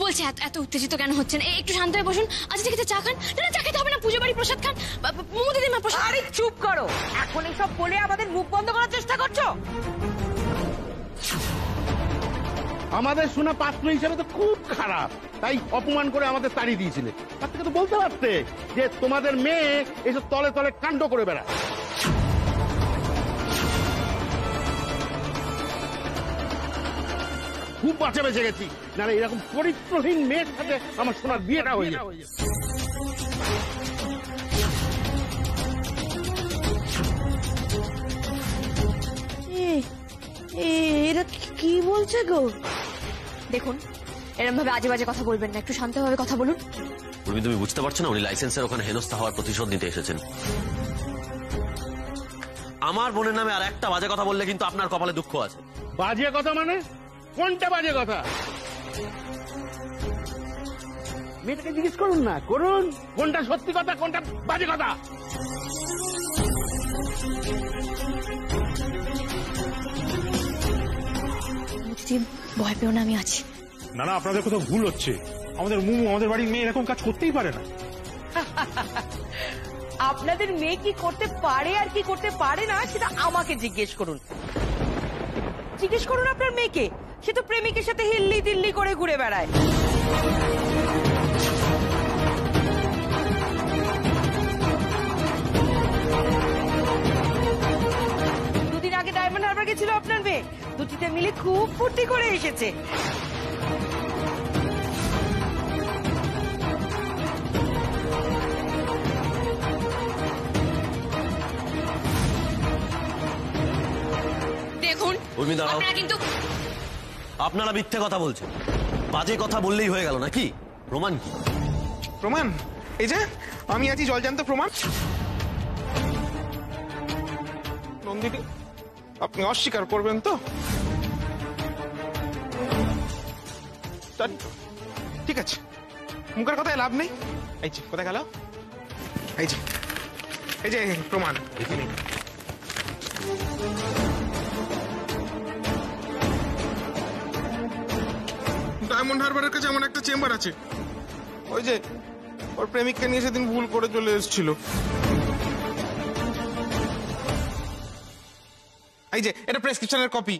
বলছি এত উত্তেজিত কেন হচ্ছেন? একটু শান্ত হয়ে বসুন। আচ্ছা ঠিক আছে, চা খান। না চা খেতে হবে না, পুজো বাড়ি প্রসাদ খান। মোমো দিদিমা প্রসাদ। আরে চুপ করো, এখন এসব বলে আমাদের মুখ বন্ধ করার চেষ্টা করছো। আমাদের শোনা পাত্র হিসেবে তো খুব খারাপ, তাই অপমান করে আমাদের তাড়িয়ে দিয়েছিলে। তার থেকে তো বলতে পারতে যে তোমাদের মেয়ে এসব তলে তলে কাণ্ড করে বেড়ায়। খুব বাঁচা বেঁচে গেছি, নাহলে এরকম চরিত্রহীন মেয়ের সাথে আমার সোনার বিয়েটা হয়ে যায়। এরা কি বলছে গো? দেখুন, এরকম ভাবে আজে বাজে কথা বলবেন না, একটু শান্তভাবে কথা বলুন। তুমি বুঝতে পারছো না উনি লাইসেন্সের ওখানে হেনস্থা হওয়ার প্রতিশোধ নিতে এসেছেন। আমার বোনের নামে আর একটা বাজে কথা বললে কিন্তু আপনার কপালে দুঃখ আছে। বাজে কথা মানে? কোনটা বাজে কথা? মেয়েটাকে জিজ্ঞেস করুন না, করুন কোনটা সত্যি কথা কোনটা বাজে কথা। ভয় পেও না, আমি আছি। না না, আপনাদের কোথাও ভুল হচ্ছে। আমাদের মুমু আমাদের বাড়ির মেয়ে এরকম কাজ করতেই পারে না। আপনাদের মেয়ে কি করতে পারে আর কি করতে পারে না সেটা আমাকে জিজ্ঞেস করুন। জিজ্ঞেস করুন আপনার মেয়েকে, সে তো প্রেমিকের সাথে হিল্লি দিল্লি করে ঘুরে বেড়ায়। দুদিন আগে ডায়মন্ড হারবার গেছিল আপনার মেয়ে, দুটিতে মিলে খুব ফুর্তি করে এসেছে। দেখুন আপনারা কিন্তু আপনারা মিথ্যে কথা বলছেন। বাজে কথা বললেই হয়ে গেল নাকি? প্রমাণ কি? প্রমাণ এই যে আমি আছি, জলজান্ত প্রমাণ। নন্দিনী, আপনি অস্বীকার করবেন তো? ঠিক আছে, মুখের কথায় লাভ নেই। এই যে কোথায় গেল? এই যে প্রমাণ। ডায়মন্ড হারবারের কাছে এমন একটা চেম্বার আছে, ওই যে ওর প্রেমিককে নিয়ে সেদিন ভুল করে চলে এসেছিল। এই যে এটা প্রেসক্রিপশনের কপি।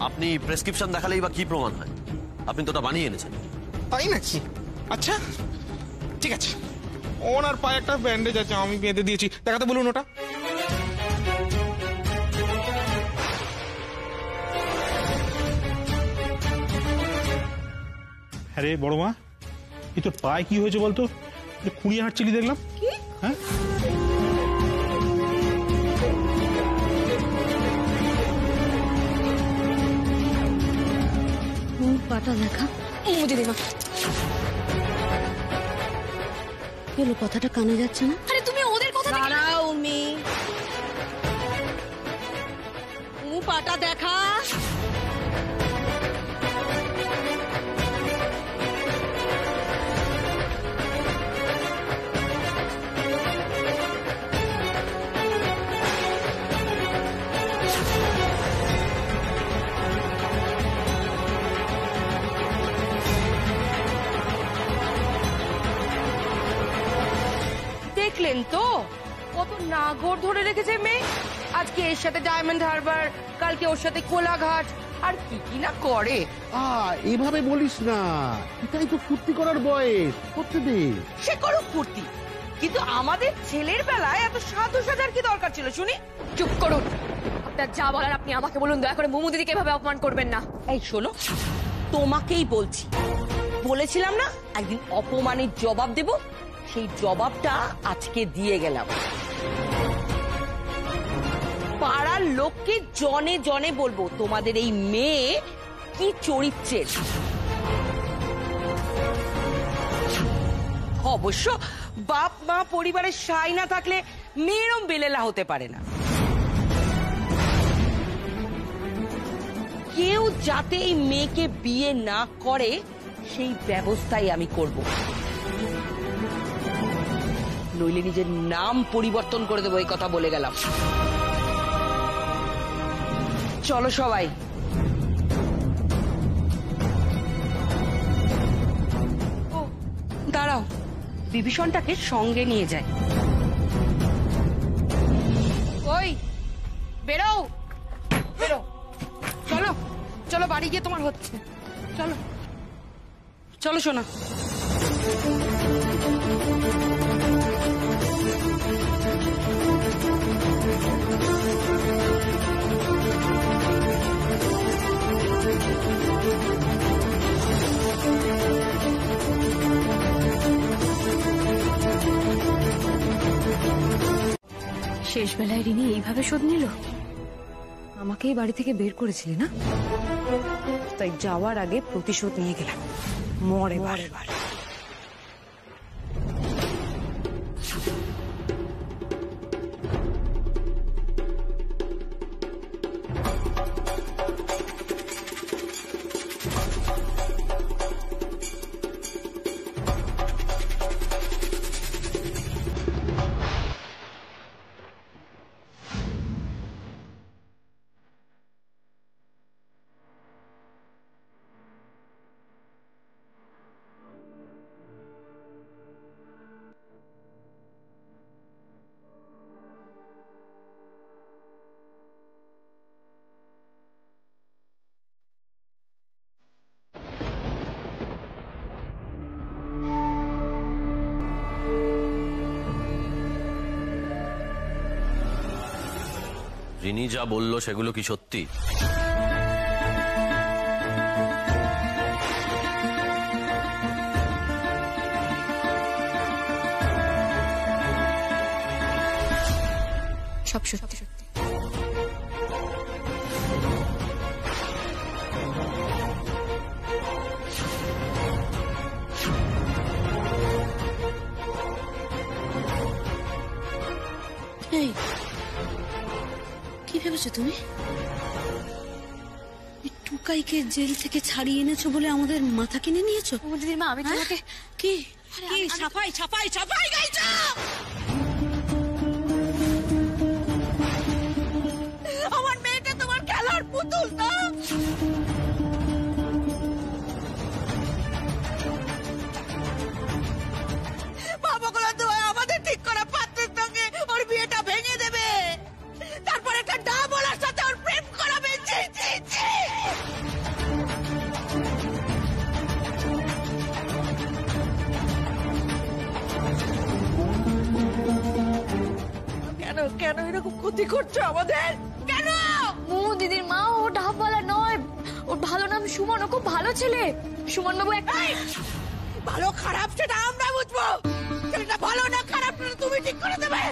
আপনি প্রেসক্রিপশন দেখালেই বা কি প্রমাণ হয়? আপনি তো ওটা বানিয়ে এনেছেন। তাই নাকি? আচ্ছা ঠিক আছে, ওনার পায়ে একটা ব্যান্ডেজ আছে, আমি বেঁধে দিয়েছি। দেখাতে বলুন ওটা। আরে বড় মা, এই তোর পায়ে কি হয়েছে বলতো? খুঁড়িয়ে হাঁটছিলি দেখলাম। হ্যাঁ, পাটা দেখা। দিদিমা এলো, কথাটা কানে যাচ্ছে না? আরে তুমি ওদের কথা দাঁড়াও উর্মি, পাটা দেখা। দেখলেন তো কত নাগর ধরে রেখেছে মেয়ে। আজকে এর সাথে ডায়মন্ড হারবার, কালকে ওর সাথে কোলাঘাট, আর কি কি না করে। এভাবে বলিস না, এটাই তো ফুর্তি করার বয়স, করতে দে। সে করুক ফুর্তি, কিন্তু আমাদের ছেলের বেলায় এত সাধু সাজার কি দরকার ছিল শুনি? চুপ করুন। আপনার যা বলার আপনি আমাকে বলুন, দয়া করে মোমো দিদিকে এভাবে অপমান করবেন না। এই শোনো, তোমাকেই বলছি, বলেছিলাম না একদিন অপমানের জবাব দেব, সেই জবাবটা আজকে দিয়ে গেলাম। পাড়ার লোককে জনে জনে বলবো তোমাদের এই মেয়ে কি চরিত্রের। অবশ্য বাপ মা পরিবারের সাই না থাকলে মেয়েরম বেলেলা হতে পারে না। কেউ যাতে এই মেয়েকে বিয়ে না করে সেই ব্যবস্থাই আমি করব। নইলে নিজের নাম পরিবর্তন করে দেবো, এই কথা বলে গেলাম। চলো সবাই। ও দাঁড়াও, বিভীষণটাকে সঙ্গে নিয়ে যায়। ওই বেরো বেরো, চলো চলো বাড়ি গিয়ে তোমার হচ্ছে। চলো চলো শোনা। শেষ বেলায় রিনি এইভাবে শোধ নিল? আমাকেই বাড়ি থেকে বের করেছিলে না, তাই যাওয়ার আগে প্রতিশোধ নিয়ে গেলাম। মরে বারবার। রিনি যা বলল সেগুলো কি সত্যি? সব সত্যি। এই কি ভেবেছো তুমি? টুকাইকে জেল থেকে ছাড়িয়ে এনেছো বলে আমাদের মাথা কিনে নিয়েছো? দিদিমা আমি তোমাকে কি কি ছাপাই ছাপাই ছাপাই গাইছো? আমার মেয়েটা তোমার খেলার পুতুল না? বাবাগুলো তো আমাদের ঠিক করা পাত্রের সঙ্গে ওর বিয়েটা ভেঙে দেবে, তারপর একটা ডা বলার সাথে ওর প্রেম করাবে। কেন কেন এরকম ক্ষতি করছো আমাদের? কেন? দিদির মা ও ঢাপওয়ালা নয়, ওর ভালো নাম সুমন, ও খুব ভালো ছেলে। সুমন বাবু ভালো খারাপ সেটা আমরা বুঝবো, ছেলেটা ভালো না খারাপ তুমি ঠিক করে দেবে।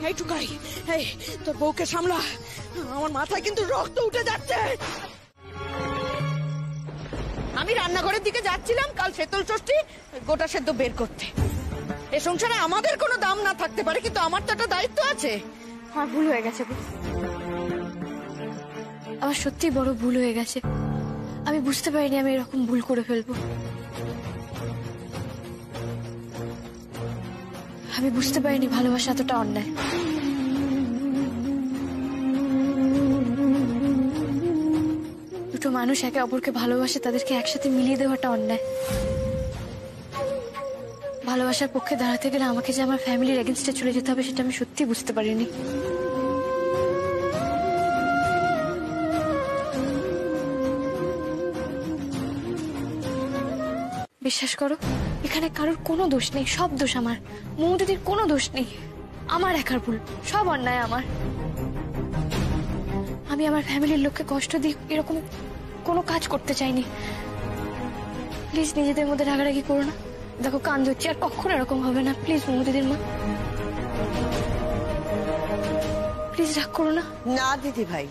এই টুকাই, এই তোর বউকে সামলা, আমার মাথায় কিন্তু রক্ত উঠে যাচ্ছে। আমি রান্নাঘরের দিকে যাচ্ছিলাম কাল শীতল ষষ্ঠী গোটা সেদ্ধ বের করতে। এ সংসারে আমাদের কোনো দাম না থাকতে পারে, কিন্তু আমার তো একটা দায়িত্ব আছে। আমার ভুল হয়ে গেছে, আমার সত্যি বড় ভুল হয়ে গেছে। আমি বুঝতে পারিনি আমি এরকম ভুল করে ফেলবো। আমি বুঝতে পারিনি ভালোবাসা এতটা অন্যায়। দুটো মানুষ একে অপরকে ভালোবাসে, তাদেরকে একসাথে মিলিয়ে দেওয়াটা অন্যায়। ভালোবাসার পক্ষে দাঁড়াতে গেলে আমাকে যে আমার ফ্যামিলির এগেনস্টে চলে যেতে হবে সেটা আমি সত্যি বুঝতে পারিনি। বিশ্বাস করো, এখানে কারোর কোনো দোষ নেই, সব দোষ আমার। মৌদিদির কোনো দোষ নেই, আমার একার ভুল, সব অন্যায় আমার। আমি আমার ফ্যামিলির লোককে কষ্ট দিই এরকম কোনো কাজ করতে চাইনি। প্লিজ নিজেদের মধ্যে রাগারাগি করো না। দেখো কান ধরছি, আর কখনো এরকম হবে না। প্লিজ মৌদিদির মা, প্লিজ রাগ করো না। না দিদি ভাই,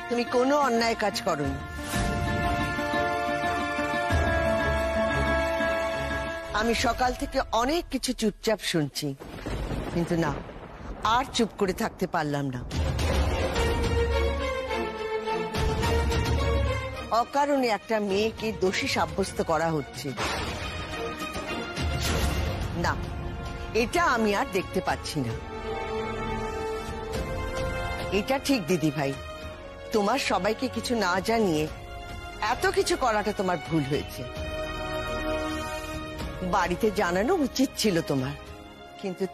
তুমি কোনো অন্যায় কাজ করোনি। আমি সকাল থেকে অনেক কিছু চুপচাপ শুনছি, কিন্তু না, আর চুপ করে থাকতে পারলাম না। অকারণে একটা মেয়েকে দোষী সাব্যস্ত করা হচ্ছে। না, এটা আমি আর দেখতে পাচ্ছি না। এটা ঠিক দিদি ভাই, তোমার সবাইকে কিছু না জানিয়ে এত কিছু করাটা তোমার ভুল হয়েছে। বাড়িতে জানানো উচিত ছিল তোমার, কিন্তু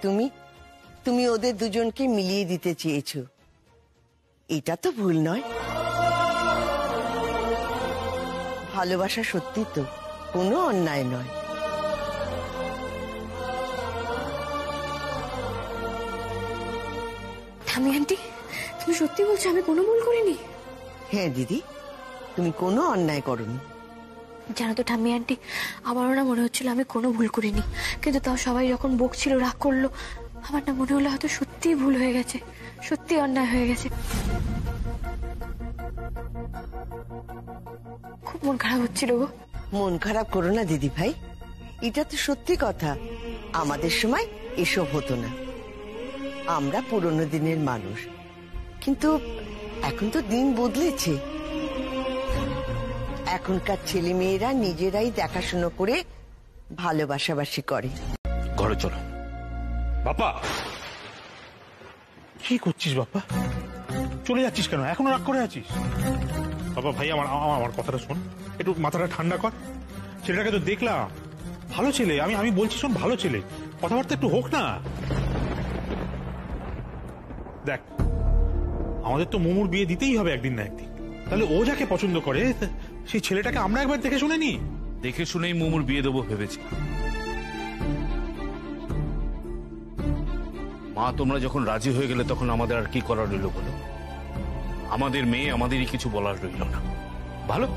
তুমি ওদের দুজনকে মিলিয়ে দিতে চেয়েছো। এটা তো ভুল নয়। ভালোবাসা সত্যি তো কোনো অন্যায় নয়। ঠাম্মি আন্টি, তুমি সত্যি বলছো আমি কোনো ভুল করিনি? হ্যাঁ দিদি, তুমি কোনো অন্যায় করনি। জানো তো ঠাম্মি আন্টি, আমারও না মনে হচ্ছিল আমি কোনো ভুল করিনি, কিন্তু তাও সবাই যখন বকছিল, রাগ করলো, আমার না মনে হলো হয়তো সত্যিই ভুল হয়ে গেছে, সত্যি অন্যায় হয়ে গেছে। খুব মন খারাপ হচ্ছিল গো। মন খারাপ করো না দিদি ভাই, এটা তো সত্যি কথা। আমাদের সময় এসব হতো না, আমরা পুরনো দিনের মানুষ। কিন্তু এখন তো দিন বদলেছে। এখনকার ছেলে মেয়েরা নিজেরাই দেখাশোনা করে ভালোবাসাবাসি করে। ঘরে চলো। বাবা, কি করছিস বাবা? চলে যাচ্ছিস কেন? এখনো রাগ করে আছিস? বাবা ভাই, আমার কথাটা শোন, একটু মাথাটা ঠান্ডা কর। ছেলেটাকে তো দেখলাম, ভালো ছেলে। আমি বলছি শোন, ভালো ছেলে, কথাবার্তা একটু হোক না। দেখ, আমাদের তো মোমুর বিয়ে দিতেই হবে একদিন না একদিন। তাহলে ও যাকে পছন্দ করে সেই ছেলেটাকে আমরা একবার দেখে শুনে নি। দেখে শুনেই মোমুর বিয়ে দেবো ভেবেছি। মা, তোমরা যখন রাজি হয়ে গেলে তখন আমাদের আর কি করার রইল বলো? আমাদের মেয়ে, আমাদেরই কিছু বলার রইল না। ভালো,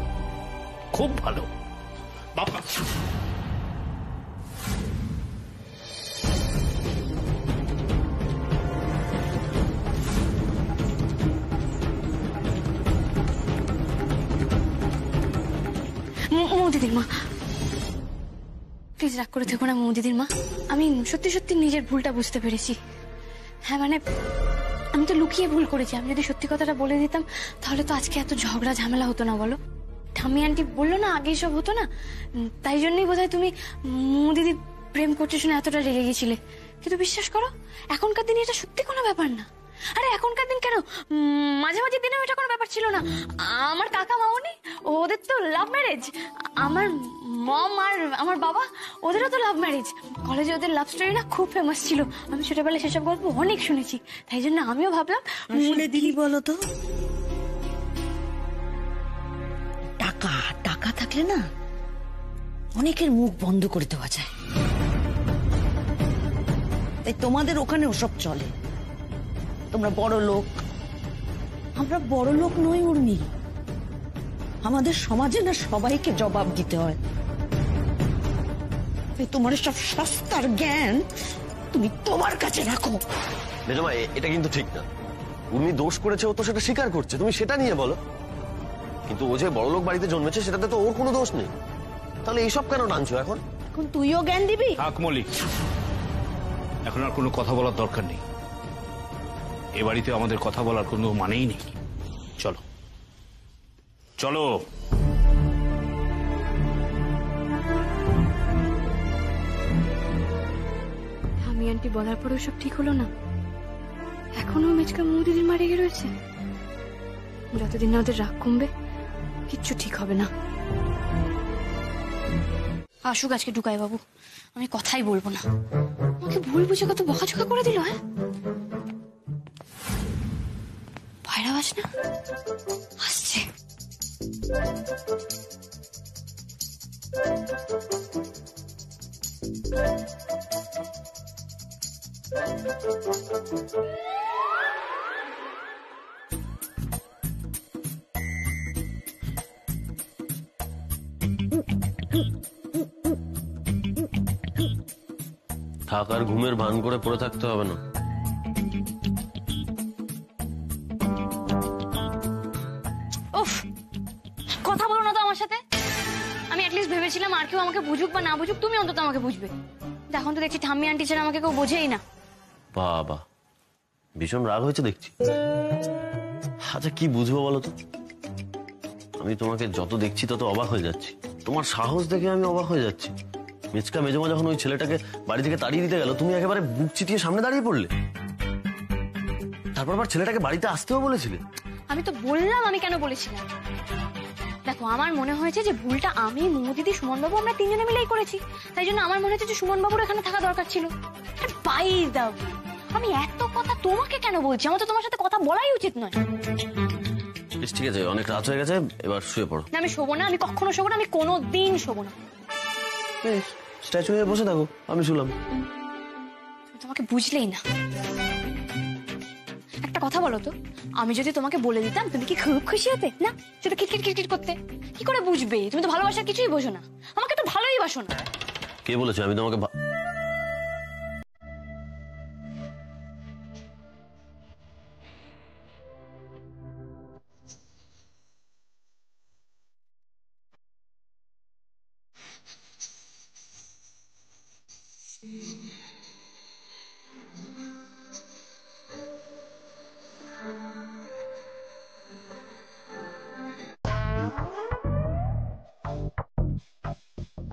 খুব ভালো। বাবা, দিদির মা, প্লিজ রাগ করে থেকো না দিদির মা। আমি সত্যি সত্যি নিজের ভুলটা বুঝতে পেরেছি। হ্যাঁ মানে আমি তো লুকিয়ে ভুল করেছি। আমি যদি সত্যি কথাটা বলে দিতাম তাহলে তো আজকে এত ঝগড়া ঝামেলা হতো না, বলো? ঠাম্মি আন্টি বললো না আগে সব হতো না, তাই জন্যই বোধহয় তুমি দিদি প্রেম করতে শুনে এতটা রেগে গেছিলে। কিন্তু বিশ্বাস করো, এখনকার দিনে এটা সত্যি কোনো ব্যাপার না। আরে এখনকার দিন কেন, মাঝে মাঝে দিনেও এটা কোনো ব্যাপার ছিল না। আমার কাকা মামনি, ওদের তো লাভ ম্যারেজ। আমার মম আর আমার বাবা, ওদেরও তো লাভ ম্যারেজ। কলেজে ওদের লাভ স্টোরি না খুব ফেমাস ছিল। আমি ছোটবেলায় সেসব গল্প অনেক শুনেছি, তাই জন্য আমিও ভাবলাম। আসলে দিদি বলো তো, টাকা টাকা থাকলে না অনেকের মুখ বন্ধ করে দেওয়া যায়। তাই তোমাদের ওখানে ওসব চলে। তোমরা বড় লোক, আমরা বড় লোক নই উর্মি। আমাদের সমাজে না সবাইকে জবাব দিতে হয়। তাই তোমার সব সস্তার জ্ঞান তুমি তোমার কাছে রাখো। মেজমা, এটা কিন্তু ঠিক না। উনি দোষ করেছে, ও তো সেটা স্বীকার করছে, তুমি সেটা নিয়ে বলো। কিন্তু ও যে বড়লোক বাড়িতে জন্মেছে সেটাতে তো ওর কোনো দোষ নেই। তাহলে এইসব কেন টানছো এখন? এখন তুইও জ্ঞান দিবি? থাক মল্লিক, এখন আর কোনো কথা বলার দরকার নেই। এ বাড়িতে আমাদের কথা বলার কোনো মানেই নেই। চলো চলো। ঠাম্মি আন্টি বলার পরেও সব ঠিক হলো না। এখনো মেচকা দিদির মা রেগে রয়েছে। যতদিন না ওদের রাগ কমবে কিচ্ছু ঠিক হবে না। আসুক আজকে ঢুকাই বাবু, আমি কথাই বলবো না। আমাকে ভুল বুঝে কত বকাঝকা করে দিল। হ্যাঁ, ভাইরা বাস না আসছে। থাকার ঘুমের ভান করে পড়ে থাকতে হবে না। উফ, কথা বলো না তো আমার সাথে। আমি অ্যাটলিস্ট ভেবেছিলাম আর কেউ আমাকে বুঝুক বা না বুঝুক, তুমি অন্তত আমাকে বুঝবে। এখন তো দেখছি ঠাম্মি আন্টি ছাড়া আমাকে কেউ বোঝেই না। বাবা, ভীষণ রাগ হয়েছে দেখছি। আচ্ছা কি বুঝবো বলো তো? আমি তোমাকে যত দেখছি তত অবাক হয়ে যাচ্ছি। তোমার সাহস দেখে আমি অবাক হয়ে যাচ্ছি। মিচকা মেজমা যখন ওই ছেলেটাকে বাড়ি থেকে তাড়িয়ে দিতে গেল, তুমি একেবারে বুক চিতিয়ে সামনে দাঁড়িয়ে পড়লে। তারপর আবার ছেলেটাকে বাড়িতে আসতেও বলেছিলে। আমি তো বললাম আমি কেন বলেছিলাম। দেখো, আমার মনে হয়েছে যে ভুলটা আমি, মৌদিদি, সুমনবাবু আমরা তিনজনে মিলেই করেছি। তাই জন্য আমার মনে হচ্ছে যে সুমনবাবুর এখানে থাকা দরকার ছিল। বাই দাও, আমি এত কথা তোমাকে কেন বলছি? আমার তো তোমার সাথে কথা বলাই উচিত নয়। বেশ, ঠিক আছে, অনেক রাত হয়ে গেছে, এবার শুয়ে পড়ো। না, আমি শোবো না, আমি কখনো শোবো না, আমি কোনোদিন শোবো না। স্ট্যাচু হয়ে বসে থাকো, আমি শুলাম। তোমাকে বুঝলেই না। একটা কথা বলো তো, আমি যদি তোমাকে বলে দিতাম তুমি কি খুব খুশি হতে? না, শুধু খিটখিট খিটখিট করতে। কি করে বুঝবে? তুমি তো ভালোবাসার কিছুই বোঝো না, আমাকে তো ভালোই বাসো না। কে বলেছে আমি তোমাকে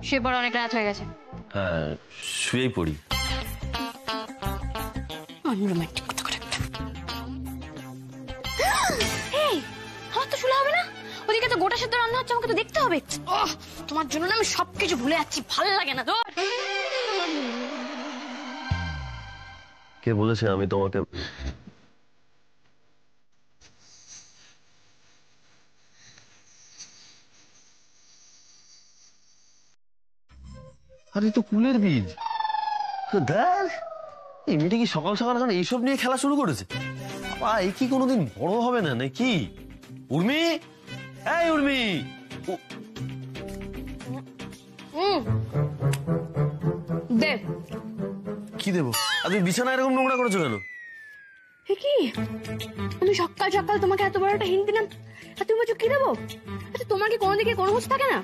শুয়ে পড়ো, অনেক রাত হয়ে গেছে। হ্যাঁ, শুয়েই পড়ি। আনরোম্যান্টিক কথা করে একটা। এই, আমার তো শুলে হবে না? ওদিকে তো গোটা সেদ্ধ রান্না হচ্ছে, আমাকে তো দেখতে হবে। তোমার জন্য না আমি সবকিছু ভুলে যাচ্ছি, ভালো লাগে না তো। কে বলেছে আমি তোমাকে? আরে তো কুলের বীজ। দেখ, এই মেয়েটা কি সকাল সকাল এখন এইসব নিয়ে খেলা শুরু করেছে? এই কি কোনোদিন বড় হবে না নাকি? উর্মি, এই উর্মি। দে। কি দেবো? আর তুমি বিছানা এরকম নোংরা করেছো কেন? কি আমি সকাল সকাল তোমাকে এত বড় একটা হিন্ট দিলাম, আর তুমি বলছো কি দেবো? আচ্ছা, তোমার কি কোনো দিকে কোনো হুঁশ থাকে না?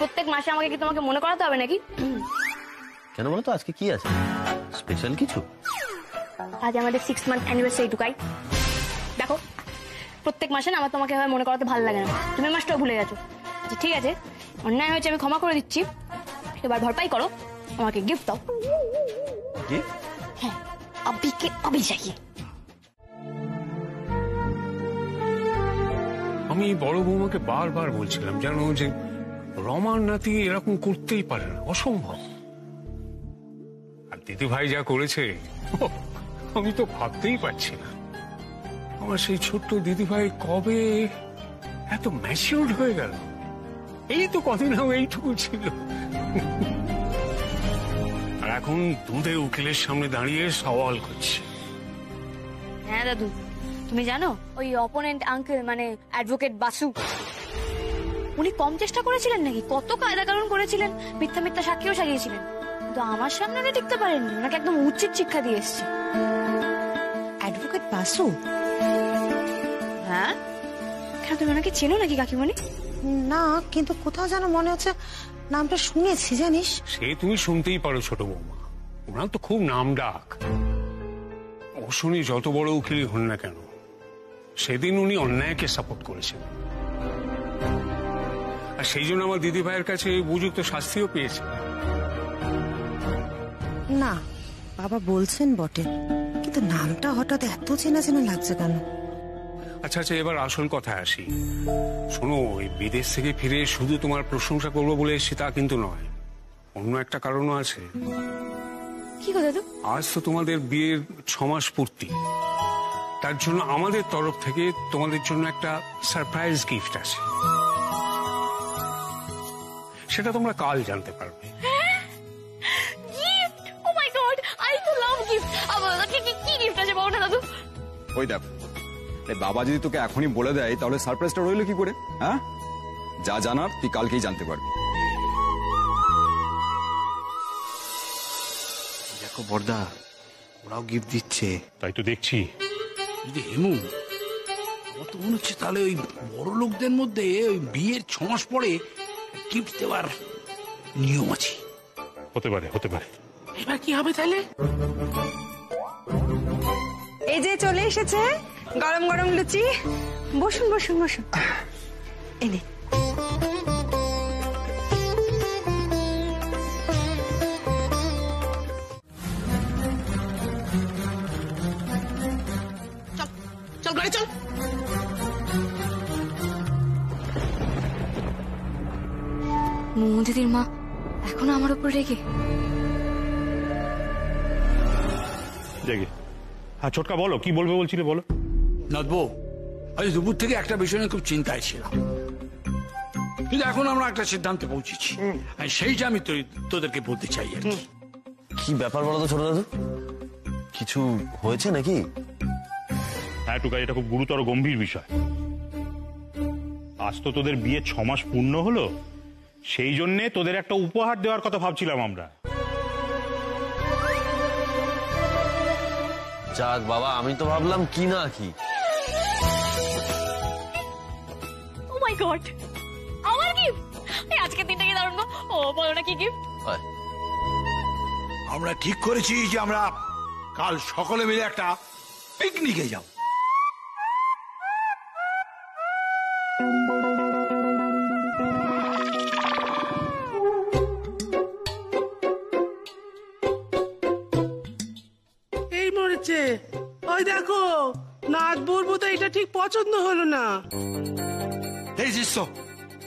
প্রত্যেক মাসে আমাকে কি তোমাকে মনে করাতে হবে নাকি? কেন বলো তো, আজকে কি আছে? স্পেশাল কিছু? আজ আমাদের 6 মান্থ অ্যানিভার্সারি টুকাই। দেখো, প্রত্যেক মাসে না আমার তোমাকে এভাবে মনে করাতে ভালো লাগে না। তুমি মাসটাও ভুলে গেছো। ঠিক আছে, অন্যায় হয়েছে, আমি ক্ষমা করে দিচ্ছি। এবার ভরপাই করো, আমাকে গিফট দাও। হ্যাঁ, আবিকে আবি চাইয়ে। আমি বড় বৌমাকে বারবার বলছিলাম জানো যে রমার নাতি এরকম করতেই পারে না, অসম্ভব। আর দিদি ভাই যা করেছে আমি তো ভাবতেই পারছি না। আমার সেই ছোট্ট দিদি ভাই কবে এত ম্যাচিউরড হয়ে গেল? এই তো কদিন আগে এইটুকু ছিল, আর এখন দুধে উকিলের সামনে দাঁড়িয়ে সওয়াল করছে। হ্যাঁ দাদু, তুমি জানো ওই অপোনেন্ট আঙ্কেল মানে অ্যাডভোকেট বাসু, উনি কম চেষ্টা করেছিলেন নাকি? কত কায়দা কানুন করেছিলেন, মিথ্যা মিথ্যা সাক্ষীও সাজিয়েছিলেন, কিন্তু আমার সামনে উনি টিকতে পারেননি। ওনাকে একদম উচিত শিক্ষা দিয়ে এসছে। অ্যাডভোকেট বাসু? হ্যাঁ, কেন তুমি ওনাকে চেনো নাকি কাকিমণি? না, কিন্তু কোথাও যেন মনে হচ্ছে নামটা শুনেছি, জানিস? সে তুমি শুনতেই পারো ছোট বৌমা, ওনার তো খুব নাম ডাক। শুনি যত বড় উকিলই হন না কেন, সেদিন উনি অন্যায়কে সাপোর্ট করেছেন, আর সেই জন্য আমার দিদি ভাইয়ের কাছে উপযুক্ত শাস্তিও পেয়েছে। না, বাবা বলছেন বটে, কিন্তু নামটা হঠাৎ এত চেনা চেনা লাগছে কেন? আচ্ছা আচ্ছা, এবার আসল কথায় আসি। শোনো, ওই বিদেশ থেকে ফিরে শুধু তোমার প্রশংসা করবো বলে এসেছি তা কিন্তু নয়, অন্য একটা কারণও আছে। কি কথা দাদু? আজ তো তোমাদের বিয়ের 6 মাস পূর্তি, তার জন্য আমাদের তরফ থেকে তোমাদের জন্য একটা সারপ্রাইজ গিফট আছে, সেটা তোমরা কাল জানতে পারবে। Gift? Oh my god, I তো লাভ গিফট। আমাকে কি গিফট আছে বলো না দাদু? ওই দেখ, বাবা যদি তোকে এখনই বলে দেয় তাহলে সারপ্রাইজটা রইলো কি করে? হ্যাঁ, যা জানার তুই কালকেই জানতে পারবি। দেখো বড়দা, ওরাও গিফট দিচ্ছে। তাই তো দেখছি। হেমু, আমার তো মনে হচ্ছে তাহলে ওই বড় লোকদের মধ্যে ওই বিয়ের 6 মাস পরে গিফট দেওয়ার নিয়ম আছে। হতে পারে, হতে পারে। এবার কি হবে তাহলে? এই যে চলে এসেছে গরম গরম লুচি। বসুন বসুন বসুন। এনে চল গাড়ি চল। দিদির মা এখনো আমার উপর রেগে? রেগে? হ্যাঁ ছোটকা বলো, কি বলবে বলছিলে বলো। নাথবো, আজ দুপুর থেকে একটা বিষয় নিয়ে খুব চিন্তায় ছিলাম, কিন্তু এখন আমরা একটা সিদ্ধান্তে পৌঁছেছি, আর সেইটা আমি তোদেরকে বলতে চাই আর কি। কি ব্যাপার বলো তো ছোট দাদু, কিছু হয়েছে নাকি? হ্যাঁ টুকা, এটা খুব গুরুতর গম্ভীর বিষয়। আজ তো তোদের বিয়ে 6 মাস পূর্ণ হলো, সেই জন্যে তোদের একটা উপহার দেওয়ার কথা ভাবছিলাম আমরা। যাক বাবা, আমি তো ভাবলাম কি না কি। ও মাই গড, আমার গিফট! আজকের দিনটা কি দারুণ! ও বলো না কি গিফট? আমরা ঠিক করেছি যে আমরা কাল সকলে মিলে একটা পিকনিকে যাব। এই মরেছে, ওই দেখো নাচ বলবো তো এটা ঠিক পছন্দ হলো না। এই শিষ্য,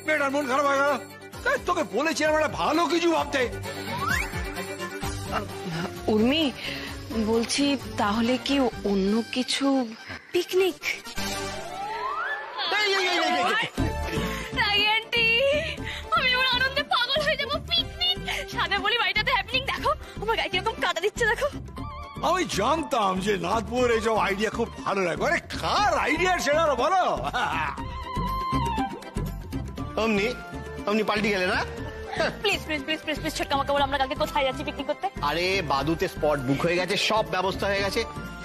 মেয়েটার মন খারাপ হয়ে গেল। তোকে বলেছিলাম একটা ভালো কিছু ভাবতে। উর্মি, বলছি তাহলে কি অন্য কিছু? পিকনিক? আন্টি, আমি ওর আনন্দে পাগল হয়ে যাবো। পিকনিক সাদা বলি বাড়িটাতে হ্যাপনিং, দেখো আমার গায়ে কিরকম কাটা দিচ্ছে, দেখো। আমি জানতাম যে নাথপুর এইসব আইডিয়া খুব ভালো লাগবে। আরে কার আইডিয়া সেটা বলো। অমনি অমনি পাল্টি গেলে না? Please please please please please ছোটকা আমাকে বলো, আমরা কালকে কোথায় যাচ্ছি পিকনিক করতে? আরে বাদুতে স্পট বুক হয়ে গেছে, সব ব্যবস্থা হয়ে গেছে,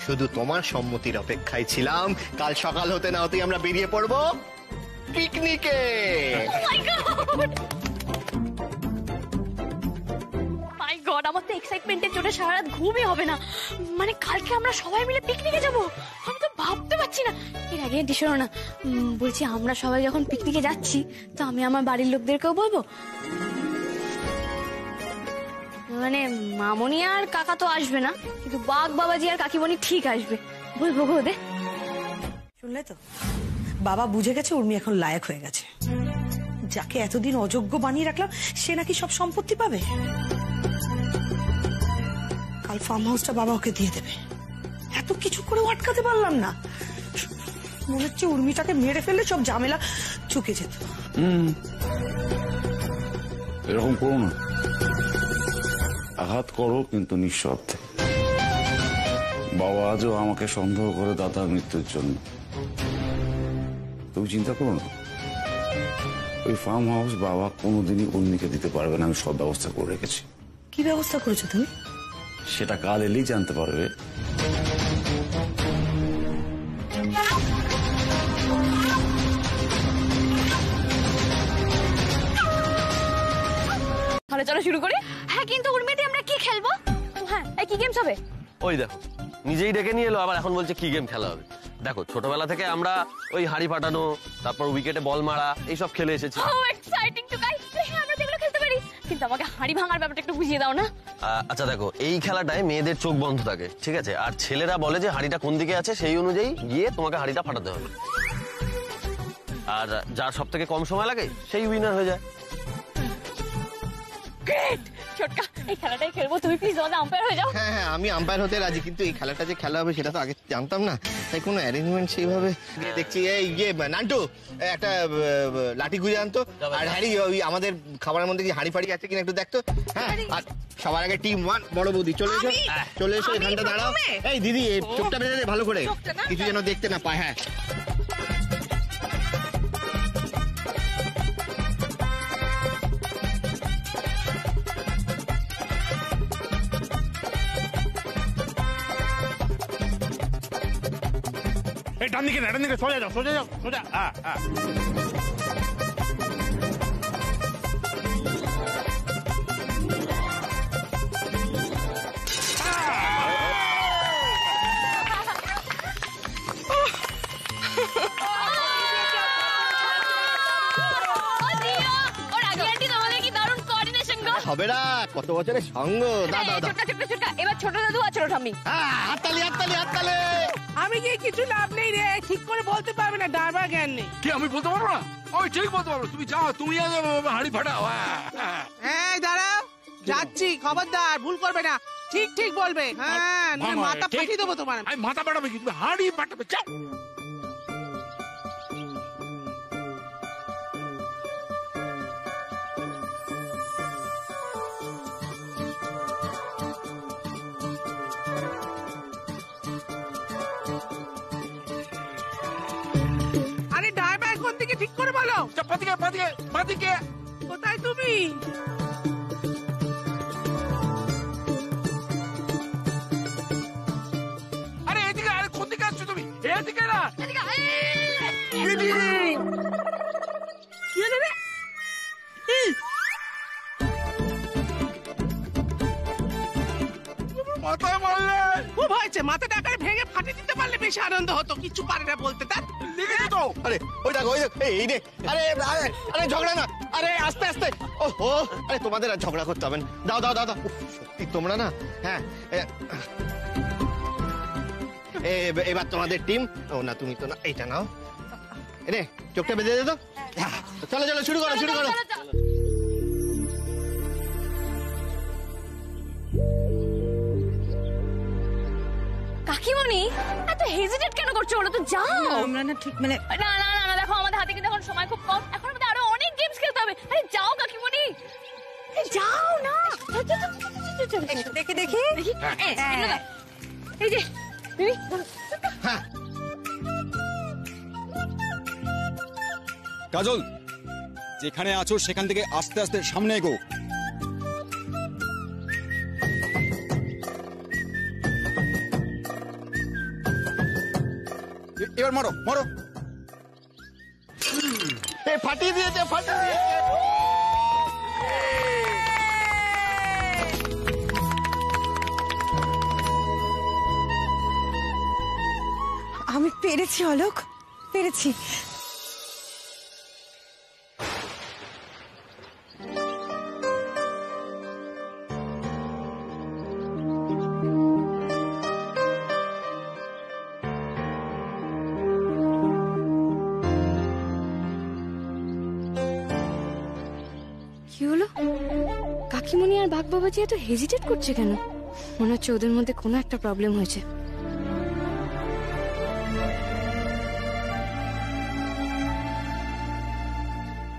শুধু তোমার সম্মতির অপেক্ষায় ছিলাম। কাল সকাল হতে না হতেই আমরা বেরিয়ে পড়বো পিকনিকে। মাই গড, আমার তো এক্সাইটমেন্টের জন্য সারা রাত ঘুমই হবে না। মানে কালকে আমরা সবাই মিলে পিকনিকে যাব, আমি তো ভাবতে পারছি না। এর আগে আন্টি শোনো না, বলছি আমরা সবাই যখন পিকনিকে যাচ্ছি তো আমি আমার বাড়ির লোকদেরকেও বলবো। মানে মামনি আর কাকা তো আসবে না, কিন্তু বাঘ বাবাজি আর কাকিমণি ঠিক আসবে, বলবো গো ওদের। শুনলে তো, বাবা বুঝে গেছে উর্মি এখন লায়ক হয়ে গেছে। যাকে এতদিন অযোগ্য বানিয়ে রাখলাম সে নাকি সব সম্পত্তি পাবে। কাল ফার্ম হাউসটা বাবা ওকে দিয়ে দেবে। এত কিছু করেও আটকাতে পারলাম না। মনে হচ্ছে উর্মিটাকে মেরে ফেললে সব ঝামেলা চুকে যেত। এরকম করো না, আঘাত করো কিন্তু নিঃশব্দে। বাবা আজও আমাকে সন্দেহ করে দাদার মৃত্যুর জন্য। তুমি চিন্তা করো না, ওই ফার্ম হাউস বাবা কোনোদিনই উর্মিকে দিতে পারবে না। আমি সব ব্যবস্থা করে রেখেছি। কি ব্যবস্থা করেছো তুমি? সেটা কাল এলেই জানতে পারবে। তাহলে চলো শুরু করি। হ্যাঁ কিন্তু উর্মিতে আমরা কি খেলবো? হ্যাঁ এই কি গেমস হবে? ওই দেখো, নিজেই ডেকে নিয়ে এলো, আবার এখন বলছে কি গেম খেলা হবে। দেখো ছোটবেলা থেকে আমরা ওই হাড়ি ফাটানো, তারপর উইকেটে বল মারা, এইসব খেলে এসেছি। ও এক্সাইটিং টু গাইস, আমরা যেগুলো খেলতে পারি, কিন্তু আমাকে হাড়ি ভাঙার ব্যাপারটা একটু বুঝিয়ে দাও না। আচ্ছা দেখো, এই খেলাটায় মেয়েদের চোখ বন্ধ থাকে, ঠিক আছে? আর ছেলেরা বলে যে হাড়িটা কোন দিকে আছে, সেই অনুযায়ী গিয়ে তোমাকে হাড়িটা ফাটাতে হবে। আর যার সব থেকে কম সময় লাগে সেই উইনার হয়ে যায়। গ্রেট ছোটকা, এই খেলাটাই খেলবো, তুমি প্লিজ আমাদের আম্পায়ার হয়ে যাও। হ্যাঁ হ্যাঁ, আমি আম্পায়ার হতে রাজি, কিন্তু এই খেলাটা যে খেলা হবে সেটা তো আগে জানতাম না, তাই কোনো অ্যারেঞ্জমেন্ট সেইভাবে দেখছি। এই নান্টু, একটা লাঠি গুঁজে আনতো, আর হ্যারি ওই আমাদের খাবারের মধ্যে কি হাঁড়ি ফাড়ি আছে কিনা একটু দেখতো। হ্যাঁ, আর সবার আগে টিম 1 বড় বৌদি চলে এসো, চলে এসো এখানটা দাঁড়াও। এই দিদি, এই চোখটা বেঁধে দে ভালো করে, কিছু যেন দেখতে না পায়। হ্যাঁ এই ডান দিকে না, ডান দিকে, সোজা যাও সোজা যাও সোজা। হ্যাঁ হ্যাঁ, কত বছরের সঙ্গ। দাদা এবার ছোট দাদু আর ছোট ঠাম্মি। হাততালি হাততালি হাততালি। আমি গিয়ে কিছু লাভ নেই রে, ঠিক করে বলতে পারবে না, ড্রাইভার জ্ঞান নেই। কি আমি বলতে পারবো না? আমি ঠিক বলতে পারবো। তুমি যাও, তুমি হাড়ি ফাটাও। এই দাঁড়াও, যাচ্ছি, খবরদার ভুল করবে না, ঠিক ঠিক বলবে। হ্যাঁ, মাথা ফাটিয়ে দেবো তোমার। আমি মাথা ফাটাবে কি? তুমি হাড়ি ফাটাবে। যাও। আরে ড্রাইভার কোন দিকে ঠিক করে বলো। পাদিকে পাদিকে পাদিকে। কোথায় তুমি? আরে এদিকে। আরে কোন দিকে আসছো তুমি? এদিকে না, এদিকে। কি হলো রে? মাথায় মারলে। খুব হয়েছে, মাথাটা আকারে ভেঙে ফাটিয়ে দিতে পারলে বেশি আনন্দ হতো। কিছু পারে না বলতে, তার লিখে তো। আরে ওই দেখো, ওই দেখো, এই রে। আরে আরে আরে ঝগড়া না, আরে আস্তে আস্তে। ওহো, আরে তোমাদের আর ঝগড়া করতে হবে না। দাও দাও দাও দাও। উফ, সত্যি তোমরা না। হ্যাঁ, এবার তোমাদের টিম। ও না, তুমি তো না, এইটা নাও। রে, চোখটা বেঁধে দে তো। চলো চলো, শুরু করো শুরু করো। কাকিমণি এত হেজিটেট কেন করছো? বলো তো, যাও। আমরা না ঠিক মানে না না না না, দেখো আমাদের হাতে কিন্তু এখন সময় খুব কম, এখন আমাদের আরো অনেক গেমস খেলতে হবে। আরে যাও কাকিমণি, যাও না। দেখি দেখি দেখি, এই যে দিদি। কাজল, যেখানে আছো সেখান থেকে আস্তে আস্তে সামনে এগো। এবার মারো মারো। ফাটিয়ে দিয়েছে, ফাটিয়ে দিয়েছে। আমি পেরেছি অলোক, পেরেছি। কি হলো? কাকিমণি আর বাঘ বাবাজি এত হেজিটেট করছে কেন? মনে হচ্ছে ওদের মধ্যে কোনো একটা প্রবলেম হয়েছে।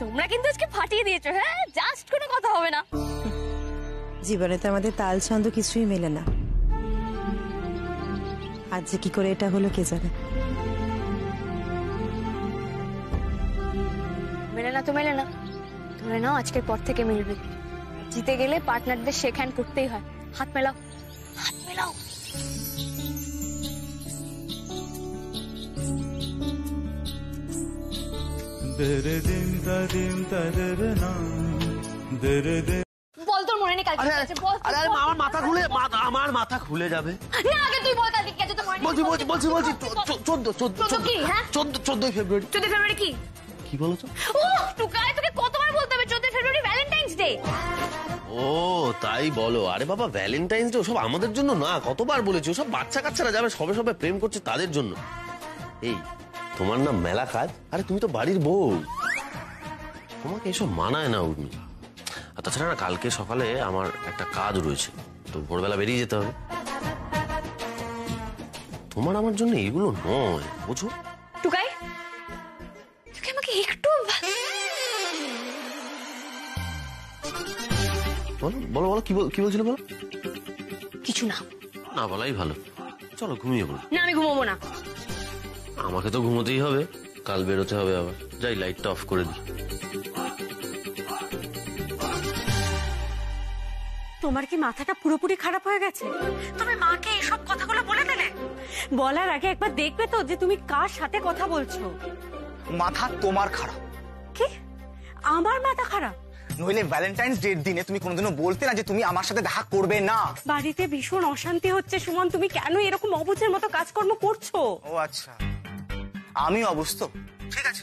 তোমরা কিন্তু আজকে ফাটিয়ে দিয়েছো। হ্যাঁ, জাস্ট কোনো কথা হবে না। জীবনে তো আমাদের তাল ছন্দ কিছুই মেলে না। আজ যে কি করে এটা হলো কে জানে। মেলে না তো মেলে না, ধরে নাও আজকের পর থেকে মিলবে। জিতে গেলে পার্টনারদের শেক হ্যান্ড করতেই হয়। হাত মেলাও, হাত মেলাও। বল, তোর মনে নেই কালকে কি আছে? বল। আরে আমার মাথা খুলে, আমার মাথা খুলে যাবে। না, আগে তুই বল কালকে কি আছে, তোর মনে নেই? বলছি 14 কি? হ্যাঁ, 14 ফেব্রুয়ারি। 14 ফেব্রুয়ারি কি? কি বলছো? ওহ টুকাই, তোকে কতবার বলতে হবে 14 ফেব্রুয়ারি ভ্যালেন্টাইন্স ডে। ও তাই বলো। আরে বাবা, ভ্যালেন্টাইন্স ডে ওসব আমাদের জন্য না, কতবার বলেছি। ওসব বাচ্চা কাচ্চারা যাবে সবে সবে প্রেম করছে তাদের জন্য। এই তোমার না মেলা কাজ। আরে তুমি তো বাড়ির বউ, তোমাকে এসব মানায় না উর্মি। আর তাছাড়া না, কালকে সকালে আমার একটা কাজ রয়েছে, তো ভোরবেলা বেরিয়ে যেতে হবে। তোমার আমার জন্য এগুলো নয়, বুঝো? টুকাই, তুই আমাকে একটু বলো বলো বলো, কি বলছিল বলো। কিছু না, না বলাই ভালো। চলো ঘুমিয়ে পড়ো। না আমি ঘুমাবো না। আমাকে তো ঘুমোতেই হবে, কাল বেরোতে হবে আবার। যাই লাইটটা অফ করে দিই। তোমার কি মাথাটা পুরোপুরি খারাপ হয়ে গেছে? তুমি মাকে এসব কথাগুলো বলে দিলে? বলার আগে একবার দেখবে তো যে তুমি কার সাথে কথা বলছো। মাথা তোমার খারাপ। কি? আমার মাথা খারাপ? নইলে ভ্যালেন্টাইন্স ডের দিনে তুমি কোনোদিনও বলতে না যে তুমি আমার সাথে দেখা করবে না। বাড়িতে ভীষণ অশান্তি হচ্ছে সুমন, তুমি কেন এরকম অবুঝের মতো কাজকর্ম করছো? ও আচ্ছা, আমি অবস্থ। ঠিক আছে,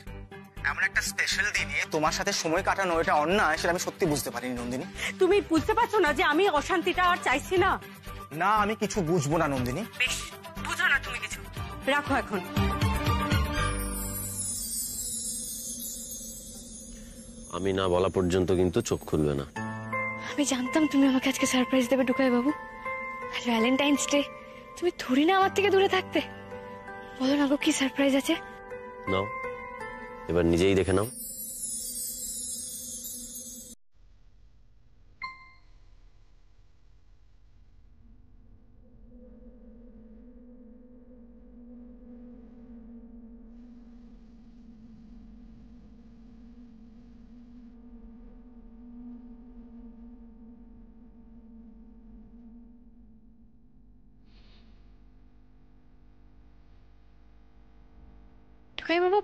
এমন একটা স্পেশাল দিনে তোমার সাথে সময় কাটানো এটা অন্যায়, সেটা আমি সত্যি বুঝতে পারিনি নন্দিনী। তুমি বুঝতে পারছো না যে আমি অশান্তিটা আর চাইছি না? না, আমি কিছু বুঝবো না নন্দিনী। বেশ, বুঝো না তুমি কিছু, রাখো এখন। আমি না বলা পর্যন্ত কিন্তু চোখ খুলবে না। আমি জানতাম তুমি আমাকে আজকে সারপ্রাইজ দেবে টুকাই বাবু। আজ ভ্যালেন্টাইন্স ডে, তুমি থোড়ি না আমার থেকে দূরে থাকতে। বলো না গো, কি সারপ্রাইজ আছে? নাও, এবার নিজেই দেখে নাও। টুকাই বাবু,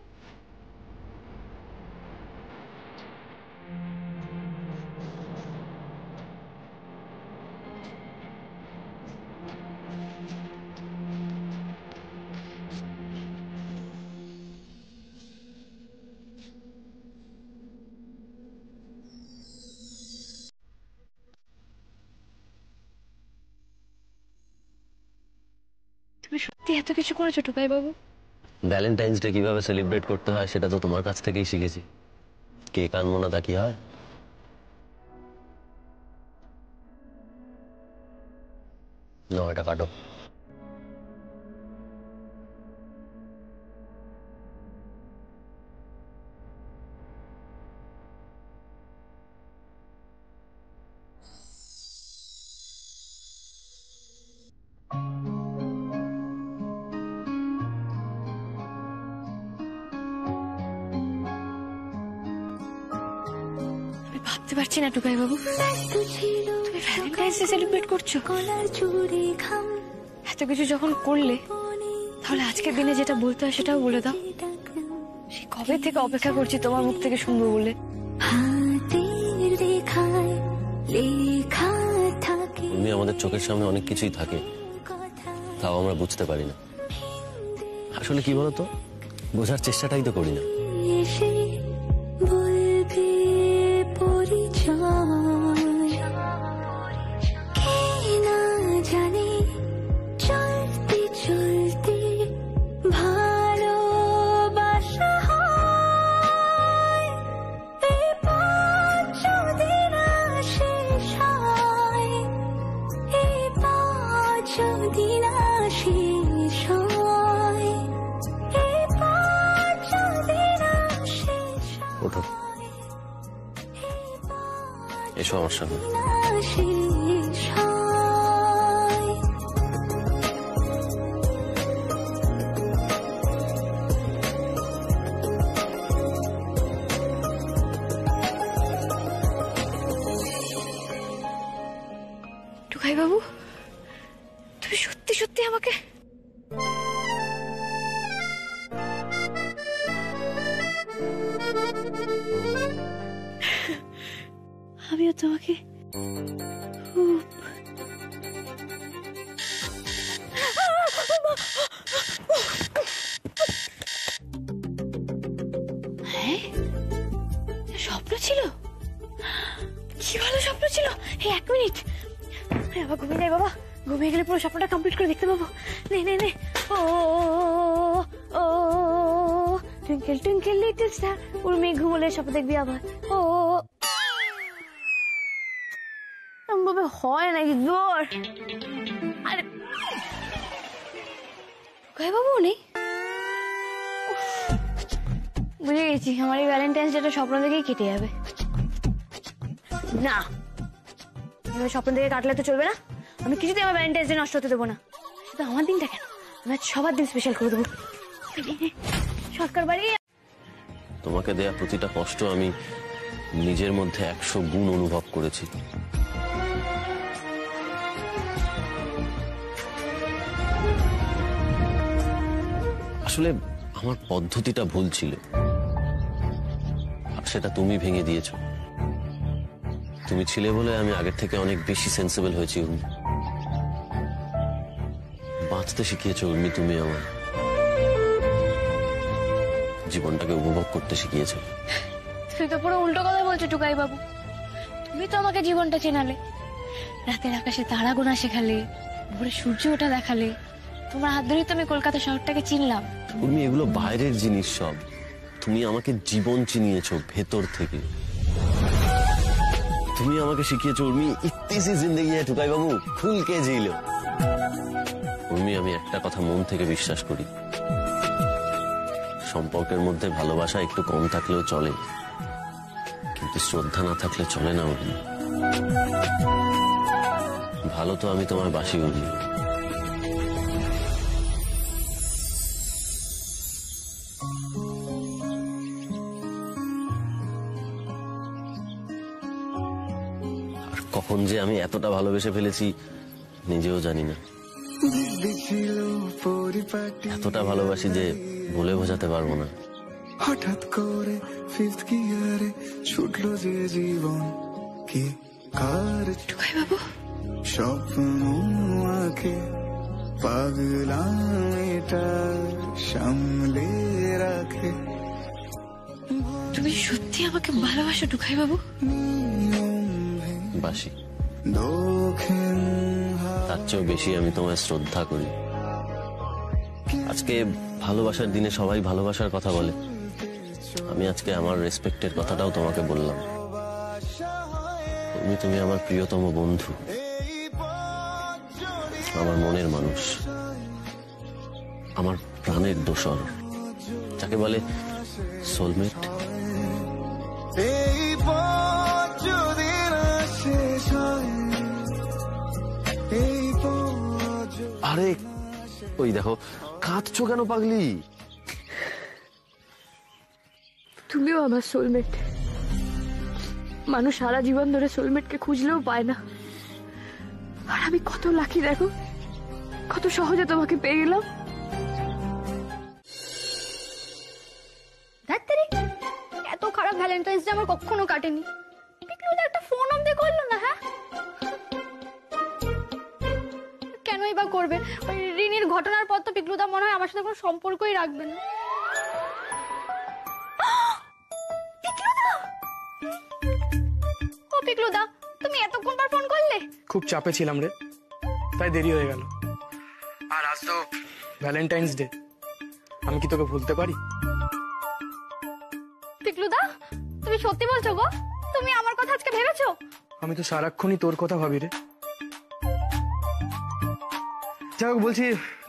তুমি সত্যি এত কিছু করেছো টুকাই বাবু? ভ্যালেন্টাইন্স ডে কিভাবে সেলিব্রেট করতে হয় সেটা তো তোমার কাছ থেকেই শিখেছি। কেক আনবো না তা কি হয়? নাও, এটা কাটো। ভাবতে পারছি না টুকাই বাবু, তুমি ভ্যালেন্টাইন্স ডে সেলিব্রেট করছো। এত কিছু যখন করলে, তাহলে আজকের দিনে যেটা বলতে হয় সেটাও বলে দাও। সে কবে থেকে অপেক্ষা করছি তোমার মুখ থেকে শুনবো বলে। তুমি আমাদের চোখের সামনে অনেক কিছুই থাকে, তাও আমরা বুঝতে পারি না। আসলে কি বলতো, বোঝার চেষ্টাটাই তো করি না। চলতে চলতে ভালোবাসা হয়, এই পাঁচ দিন শেষ হয়, এই পাঁচ দিন শেষ হয়, এই পাঁচ দিন শেষ হয়। ওঠো, এসো আমার সামনে। শেষ হয়। টুকাই বাবু, তুমি সত্যি সত্যি আমাকে আমিও তোমাকে খুব হ্যাঁ, স্বপ্ন ছিল। কি ভালো স্বপ্ন ছিল। এই 1 মিনিট, আবার ঘুমিয়ে যাই বাবা। ঘুমিয়ে গেলে পুরো স্বপ্নটা কমপ্লিট করে দেখতে পাবো। নে নে নে, ও ও twinkle twinkle little star. Urmi ঘুমোলে স্বপ্ন দেখবি আবার। ও ভাবে হয় নাকি জোর? আরে বাবু নেই। বুঝে গেছি, আমার এই ভ্যালেন্টাইন্স ডেটা স্বপ্ন দেখেই কেটে যাবে। না, স্বপ্ন দেখে কাটলে তো চলবে না। আমি কিছুতেই আমার ভ্যালেন্টাইন্স ডে নষ্ট হতে দেবো না। শুধু আমার দিনটা কেন, আমি সবার দিন স্পেশাল করে দেবো। সরকার বাড়ি। তোমাকে দেয়া প্রতিটা কষ্ট আমি নিজের মধ্যে 100 গুণ অনুভব করেছি। আসলে আমার পদ্ধতিটা ভুল ছিল, আর সেটা তুমি ভেঙে দিয়েছো। তুমি ছিলে বলে আমি আগের থেকে অনেক বেশি সেন্সিবল হয়েছি উর্মি। বাঁচতে শিখিয়েছো উর্মি তুমি আমার। জীবনটাকে উপভোগ করতে শিখিয়েছে। তুই তো পুরো উল্টো কথা বলছো টুকাই বাবু। তুমি তো আমাকে জীবনটা চেনালে, রাতের আকাশে তারা গোনা শেখালে, ভোরে সূর্য ওঠা দেখালে। তোমার হাত ধরেই তো আমি কলকাতা শহরটাকে চিনলাম। উর্মি, এগুলো বাইরের জিনিস সব। তুমি আমাকে জীবন চিনিয়েছো ভেতর থেকে। তুমি আমাকে শিখিয়েছো উর্মি, ইত্তি সি জিন্দগি হ্যায় টুকাই বাবু, খুল কে জি লো। উর্মি, আমি একটা কথা মন থেকে বিশ্বাস করি, সম্পর্কের মধ্যে ভালোবাসা একটু কম থাকলেও চলে, কিন্তু শ্রদ্ধা না থাকলে চলে না উর্মি। ভালো তো আমি তোমায় বাসি উর্মি। আর কখন যে আমি এতটা ভালোবেসে ফেলেছি নিজেও জানি না। এতটা ভালোবাসি যে বলে বোঝাতে পারবো না। হঠাৎ করে ফিফথ গিয়ারে ছুটলো যে জীবন কি কার টুকাই বাবু স্বপ্ন আঁকে পাগলা এটা সামলে রাখে। তুমি সত্যি আমাকে ভালোবাসো টুকাই বাবু? বাসি, তার চেয়েও বেশি আমি তোমায় শ্রদ্ধা করি। আজকে ভালোবাসার দিনে সবাই ভালোবাসার কথা বলে, আমি আজকে আমার রেসপেক্টের কথাটাও তোমাকে বললাম। তুমি আমার প্রিয়তম বন্ধু, আমার মনের মানুষ, আমার প্রাণের দোসর, যাকে বলে সোলমেট। আরে ওই দেখো, কাঁদছো কেন পাগলি? তুমিও আমার সোলমেট। মানুষ সারা জীবন ধরে সোলমেটকে খুঁজলেও পায় না, আর আমি কত লাকি দেখো, কত সহজে তোমাকে পেয়ে গেলাম। এত খারাপ ভ্যালেন্টাইন্স ডে আমার কখনো কাটেনি। পিকলুদা একটা ফোন অবধি করলো না। হ্যাঁ, কেনই বা করবে? ওই রিনির ঘটনার পর তো পিকলুদা মনে হয় আমার সাথে কোনো সম্পর্কই রাখবে না। ও পিকলুদা, তুমি এতক্ষণ পর ফোন করলে? খুব চাপে ছিলাম রে, তাই দেরি হয়ে গেল। আর আজ তো ভ্যালেন্টাইন্স ডে, আমি কি তোকে ভুলতে পারি? পিকলুদা, তুমি সত্যি বলছো গো? তুমি আমার কথা আজকে ভেবেছো? আমি তো সারাক্ষণই তোর কথা ভাবি রে। যাই হোক, বলছি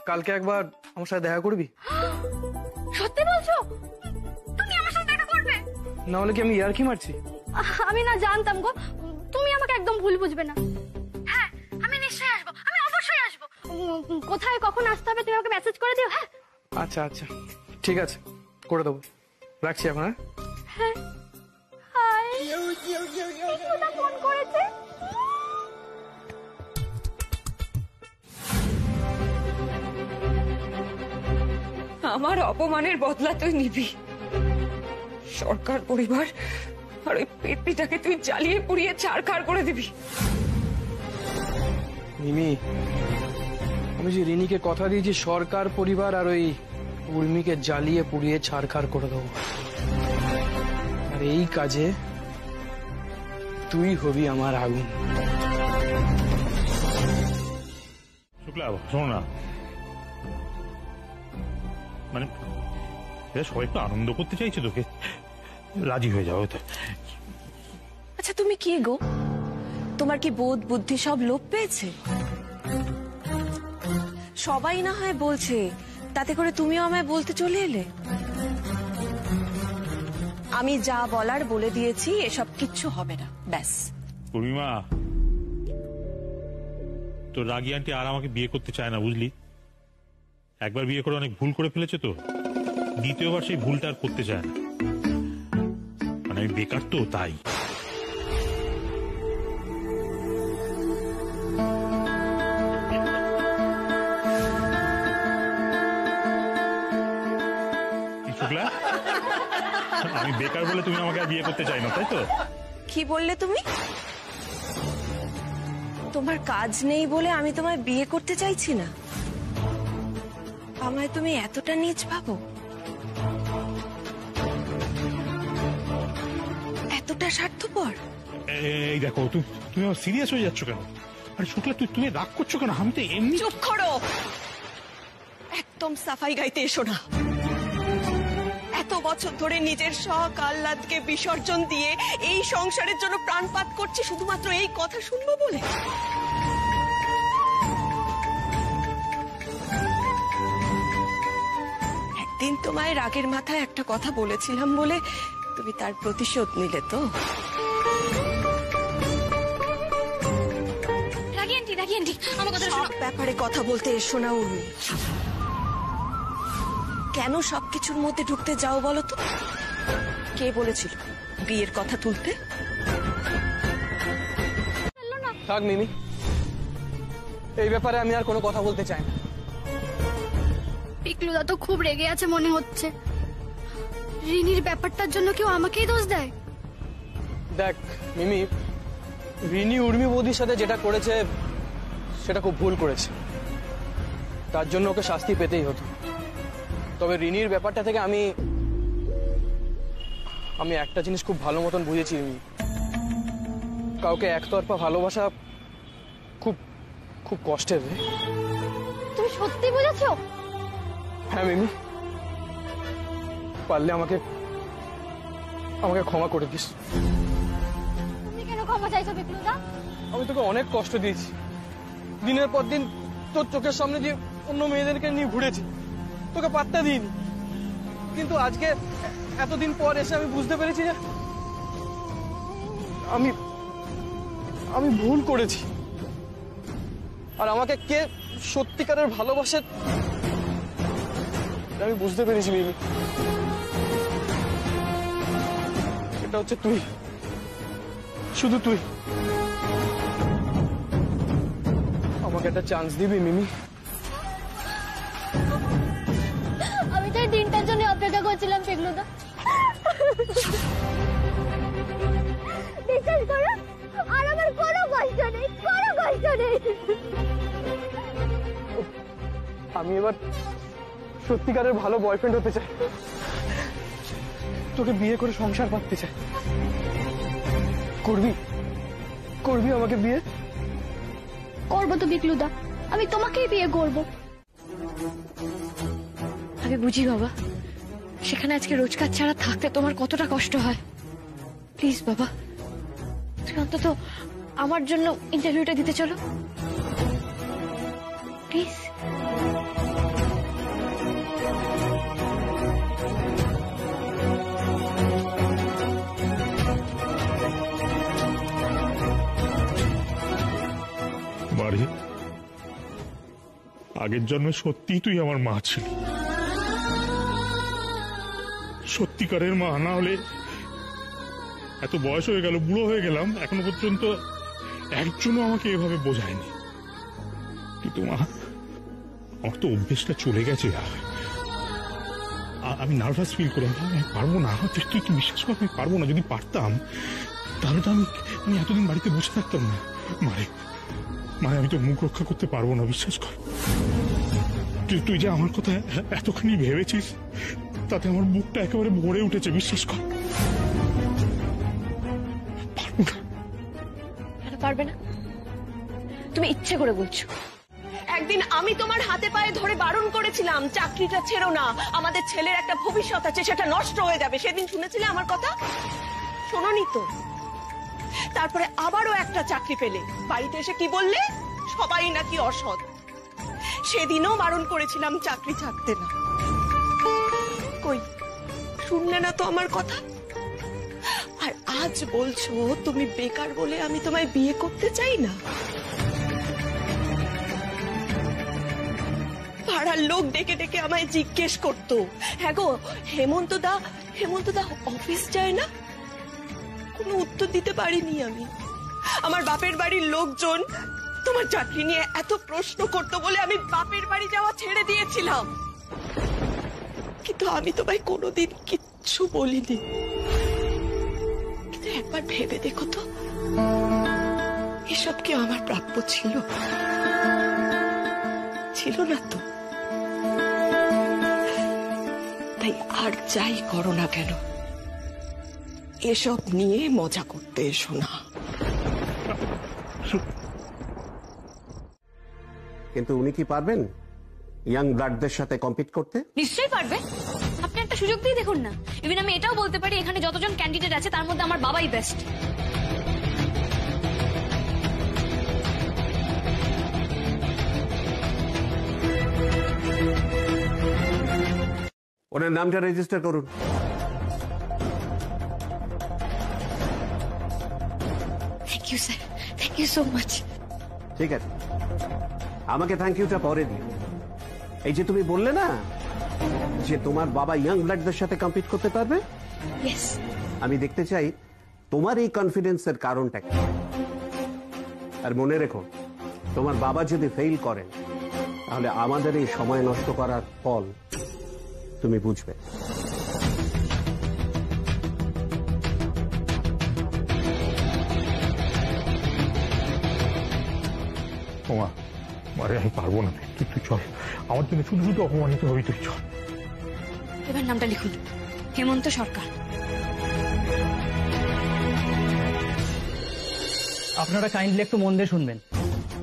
কালকে একবার আমার সাথে দেখা করবি? সত্যি বলছো? তুমি আমার সাথে দেখা করবে? না হলে কি আমি ইয়ার্কি মারছি? আমি না জানতাম গো, তুমি আমাকে একদম ভুল বুঝবে না। হ্যাঁ, আমি নিশ্চয়ই আসবো, আমি অবশ্যই আসবো। কোথায় কখন আসতে হবে তুমি আমাকে মেসেজ করে দিও। হ্যাঁ আচ্ছা আচ্ছা, ঠিক আছে, করে দেবো। রাখছি এখন। হ্যাঁ, হাই, পিকলুদা ফোন করেছে। আমার অপমানের বদলা তুই নিবি। সরকার পরিবার আর ওই পেতনিটাকে তুই জ্বালিয়ে পুড়িয়ে ছাড়খাড় করে দিবি। মিমি, আমি যে রিনিকে কথা দিয়েছি সরকার পরিবার আর ওই উর্মিকে জ্বালিয়ে পুড়িয়ে ছাড়খাড় করে দেবো, আর এই কাজে তুই হবি আমার আগুন। শুক্লা, শোনো না, মানে সবাই একটু আনন্দ করতে চাইছে, তোকে রাজি হয়ে যাও তো। আচ্ছা তুমি কি গো, তোমার কি বোধ বুদ্ধি সব লোপ পেয়েছে? সবাই না হয় বলছে, তাতে করে তুমিও আমায় বলতে চলে এলে। আমি যা বলার বলে দিয়েছি, এসব কিচ্ছু হবে না, ব্যাস। পূর্ণিমা, তোর রাগি আন্টি আর আমাকে বিয়ে করতে চায় না, বুঝলি? একবার বিয়ে করে অনেক ভুল করে ফেলেছে, তো দ্বিতীয়বার সেই ভুলটা আর করতে চায় না। মানে আমি বেকার তো, তাই। শুক্লা, আমি বেকার বলে তুমি আমাকে আর বিয়ে করতে চাই না, তাই তো? কি বললে তুমি? তোমার কাজ নেই বলে আমি তোমায় বিয়ে করতে চাইছি না? আমায় তুমি এতটা নীচ ভাবো? এতটা স্বার্থপর? এই দেখো, তুমি আমার সিরিয়াস হয়ে যাচ্ছ কেন? আরে শুক্লা, তুমি রাগ করছো কেন? আমি তো এমনি। চুপ করো, একদম সাফাই গাইতে এসো না। এত বছর ধরে নিজের শখ আহ্লাদকে বিসর্জন দিয়ে এই সংসারের জন্য প্রাণপাত করছি শুধুমাত্র এই কথা শুনবো বলে। একদিন তোমায় রাগের মাথায় একটা কথা বলেছিলাম বলে তুমি তার প্রতিশোধ নিলে তো? সব ব্যাপারে কথা বলতে এসো না উর্মি। কেন সবকিছুর মধ্যে ঢুকতে যাও বলো তো? কে বলেছিল বিয়ের কথা তুলতে? থাক মিমি, এই ব্যাপারে আমি আর কোনো কথা বলতে চাই না। পিকলুদা তো খুব রেগে আছে মনে হচ্ছে। রিনির ব্যাপারটার জন্য কেউ আমাকেই দোষ দেয়? দেখ মিমি, রিনি উর্মি বৌদির সাথে যেটা করেছে সেটা খুব ভুল করেছে, তার জন্য ওকে শাস্তি পেতেই হতো। তবে রিনির ব্যাপারটা থেকে আমি একটা জিনিস খুব ভালো মতন বুঝেছি, কাউকে একতরফা ভালোবাসা খুব খুব কষ্টের। তুমি সত্যি বুঝেছো? হ্যাঁ মিমি, পারলে আমাকে ক্ষমা করে দিস। তুমি কেন ক্ষমা চাইছো পিকলুদা? আমি তোকে অনেক কষ্ট দিয়েছি, দিনের পর দিন তোর চোখের সামনে দিয়ে অন্য মেয়েদেরকে নিয়ে ঘুরেছি, তোকে পাত্তা দিইনি। কিন্তু আজকে এতদিন পর এসে আমি বুঝতে পেরেছি যে আমি ভুল করেছি। আর আমাকে কে সত্যিকারের ভালোবাসে আমি বুঝতে পেরেছি মিমি। এটা হচ্ছে তুই, শুধু তুই। আমাকে একটা চান্স দিবি মিমি? আমি তো এই দিনটার জন্য অপেক্ষা করছিলাম পিকলুদা। বিশ্বাস করো, আর আমার কোনো কষ্ট নেই, কোনো কষ্ট নেই। আমি এবার সত্যিকারের ভালো বয়ফ্রেন্ড হতে চাই, তোকে বিয়ে করে সংসার পাততে চাই। করবি আমাকে বিয়ে? করবো তো পিকলুদা, আমি তোমাকেই বিয়ে করবো। আমি বুঝি বাবা, সেখানে আজকে রোজগার ছাড়া থাকতে তোমার কতটা কষ্ট হয়। প্লিজ বাবা, তুমি অন্তত আমার জন্য ইন্টারভিউটা দিতে চলো প্লিজ। বাড়ি আগের জন্মে সত্যিই তুই আমার মা ছিলি, সত্যিকারের মা। না হলে এত বয়স হয়ে গেল, বুড়ো হয়ে গেলাম, এখনো পর্যন্ত একজনও আমাকে এভাবে বোঝায়নি। কিন্তু মা, আমার তো অভ্যেসটা চলে গেছে। আমি নার্ভাস ফিল করি, আমি পারবো না। তুই বিশ্বাস কর, আমি পারবো না। যদি পারতাম তাহলে তো আমি এতদিন বাড়িতে বসে থাকতাম না। মানে আমি তো মুখ রক্ষা করতে পারবো না, বিশ্বাস কর। তুই যে আমার কথা এতখানি ভেবেছিস, তাতে আমার বুকটা একেবারে ভরে উঠেছে, বিশ্বাস কর। পারবো না। কেন পারবে না? তুমি ইচ্ছে করে বলছো। একদিন আমি তোমার হাতে পায়ে ধরে বারণ করেছিলাম, চাকরিটা ছেড়ো না, আমাদের ছেলের একটা ভবিষ্যৎ আছে, সেটা নষ্ট হয়ে যাবে। সেদিন শুনেছিলে আমার কথা? শোনোনি তো। তারপরে আবারও একটা চাকরি পেলে, বাড়িতে এসে কি বললে? সবাই নাকি অসৎ। সেদিনও বারণ করেছিলাম চাকরি ছাড়তে না। কই শুনলে না তো আমার কথা? আর আজ বলছো তুমি বেকার বলে আমি তোমায় বিয়ে করতে চাই না। পাড়ার লোক ডেকে ডেকে আমায় জিজ্ঞেস করতো, হ্যাঁ গো হেমন্ত দা অফিস যায় না? কোনো উত্তর দিতে পারিনি আমি। আমার বাপের বাড়ির লোকজন তোমার চাকরি নিয়ে এত প্রশ্ন করতো বলে আমি বাপের বাড়ি যাওয়া ছেড়ে দিয়েছিলাম। কিন্তু আমি তোমায় কোনোদিন কিচ্ছু বলিনি। কিন্তু একবার ভেবে দেখো তো, এসব কি আমার প্রাপ্য ছিল? ছিল না তো। তাই আর যাই করো না কেন, এসব নিয়ে মজা করতে এসো না। কিন্তু উনি কি পারবেন ইয়াং ব্লাডদের সাথে কম্পিট করতে? নিশ্চয়ই পারবে। আপনি একটা সুযোগ দিয়ে দেখুন না। ইভেন আমি এটাও বলতে পারি এখানে যতজন ক্যান্ডিডেট আছে তার মধ্যে আমার বাবাই বেস্ট। ওনার নামটা রেজিস্টার করুন। Thank you sir, thank you so much. ঠিক আছে, আমাকে থ্যাংক ইউটা পরে দিও। এই যে তুমি বললে না যে তোমার বাবা ইয়াং ব্লাডদের সাথে কম্পিট করতে পারবে, ইয়েস, আমি দেখতে চাই তোমার এই কনফিডেন্সের কারণটা কি। আর মনে রেখো, তোমার বাবা যদি ফেল করেন তাহলে আমাদের এই সময় নষ্ট করার ফল তুমি বুঝবে। ওমা, আরে আমি পারবো না, তুই চল, আমার জন্য শুধু শুধু অপমানিত হবি, তুই চল। এবার নামটা লিখুন, হেমন্ত সরকার। আপনারা কাইন্ডলি একটু মন দিয়ে শুনবেন।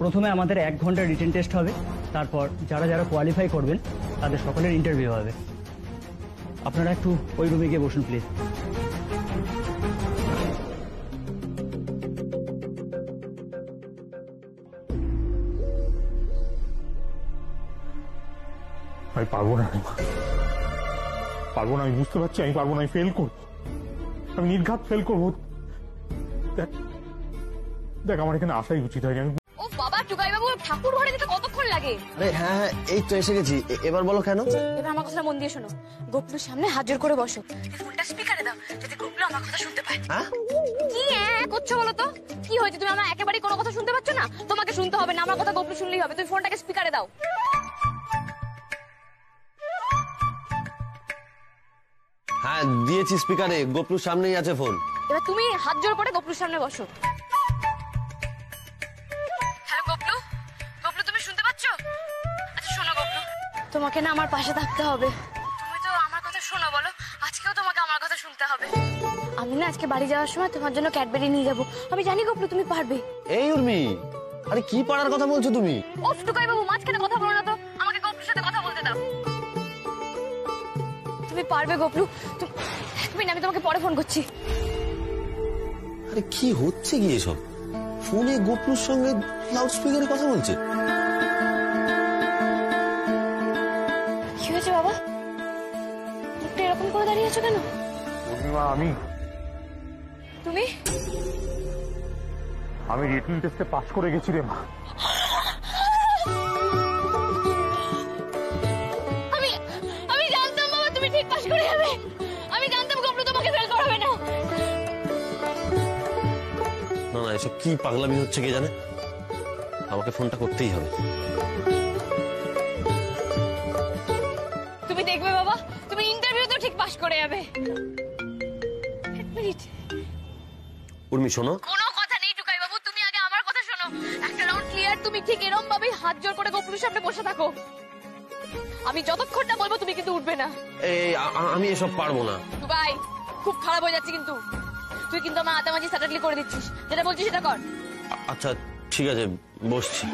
প্রথমে আমাদের 1 ঘন্টার রিটেন টেস্ট হবে, তারপর যারা যারা কোয়ালিফাই করবেন তাদের সকলের ইন্টারভিউ হবে। আপনারা একটু ওই রুমে গিয়ে বসুন প্লিজ। আমি পারবো না, পারবো না, আমি বুঝতে পারছি আমি পারবো না, আমি ফেল করবো, আমি নির্ঘাত ফেল করবো। দেখ আমার এখানে আসাই উচিত হয়নি। আমি ও বাবা, টুকাই বাবু ঠাকুর ঘরে যেতে কতক্ষণ লাগে? আরে হ্যাঁ হ্যাঁ, এই তো এসে গেছি। এবার বলো কেন? এবার আমার কথা মন দিয়ে শোনো। গোপলুর সামনে হাত জোর করে বসো, ফোনটা স্পিকারে দাও যাতে গোপলু আমার কথা শুনতে পায়। কি করছো বলো তো? কি হয়েছে? তুমি আমার একেবারে কোনো কথা শুনতে পাচ্ছ না? তোমাকে শুনতে হবে না, আমার কথা গোপলু শুনলেই হবে। তুমি ফোনটাকে স্পিকারে দাও। হ্যাঁ দিয়েছি স্পিকারে, গোপলুর সামনেই আছে ফোন। এবার তুমি হাত জোর করে গোপলুর সামনে বসো। হ্যালো গোপলু, গোপলু তুমি শুনতে পাচ্ছো? আচ্ছা শোনো গোপলু, তোমাকে না আমার পাশে থাকতে হবে। তুমি তো আমার কথা শোনো বলো, আজকেও তোমাকে আমার কথা শুনতে হবে। আমি না আজকে বাড়ি যাওয়ার সময় তোমার জন্য ক্যাডবেরি নিয়ে যাবো। আমি জানি গোপলু তুমি পারবে। এই উর্মি, আরে কি পারার কথা বলছো তুমি? ওফ টুকাই বাবু, মাঝখানে কথা বলো না তো, আমাকে গোপলুর সাথে কথা বলতে দাও। তুমি পারবে গোপলু। 1 মিনিট, আমি তোমাকে পরে ফোন করছি। আরে কি হচ্ছে কি এসব? ফোনে গোপলুর সঙ্গে লাউড স্পিকারে কথা বলছে। কি হয়েছে বাবা? মুখটা এরকম করে দাঁড়িয়ে আছো কেন? আমি তুমি রিটেন টেস্টে পাস করে গেছি রে মা। আমি জানতাম বাবা তুমি ঠিক পাস করে যাবে। আমি জানতাম গোপলু তোমাকে ফেল করাবে না। না না, এসব কি পাগলামি হচ্ছে কে জানে। আমাকে ফোনটা করতেই হবে। তুমি দেখবে বাবা, তুমি ইন্টারভিউ তো ঠিক পাস করে যাবে। 1 মিনিট। উর্মি শোনো, কোনো কথা নেই টুকাই বাবু, তুমি আগে আমার কথা শোনো। একটা রাউন্ড ক্লিয়ার, তুমি ঠিক এরকম ভাবেই হাত জোর করে গোপলুর সামনে বসে থাকো। আমি যতক্ষণ না বলবো তুমি কিন্তু উঠবে না। আমি এসব পারবো না। ভাই খুব খারাপ হয়ে যাচ্ছে কিন্তু। তুই কিন্তু আমার আতামাজি স্যাটারলি করে দিচ্ছিস। যেটা বলছিস সেটা কর। আচ্ছা ঠিক আছে, বসছি।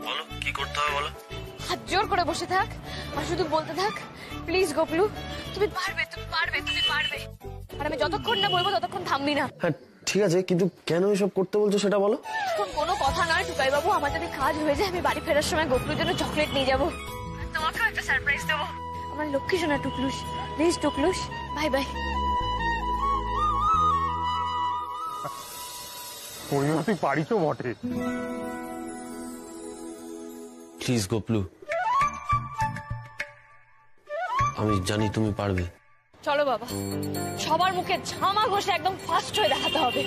বলো কি করতে হবে বলো। হাত জোর করে বসে থাক আর শুধু বলতে থাক, প্লিজ গোপলু তুমি পারবে, তুমি পারবে, তুমি পারবে। আর আমি যতক্ষণ না বলবো ততক্ষণ থামবি না। হ্যাঁ ঠিক আছে, কিন্তু কেন এসব করতে বলছো সেটা বলো। এখন কোনো কথা নয় টুকাই বাবু, আমার যদি কাজ হয়ে যায় আমি বাড়ি ফেরার সময় গোপলুর জন্য চকলেট নিয়ে যাবো। তোমাকেও একটা সারপ্রাইজ দেবো। আমার লক্ষ্মী সোনা টুকলুস, প্লিজ টুকলুস, বাই বাই। তুই পারি তো বটে। প্লিজ গোপলু, আমি জানি তুমি পারবে। চলো বাবা, সবার মুখে ঝামা ঘষে একদম ফার্স্ট হয়ে দেখাতে হবে।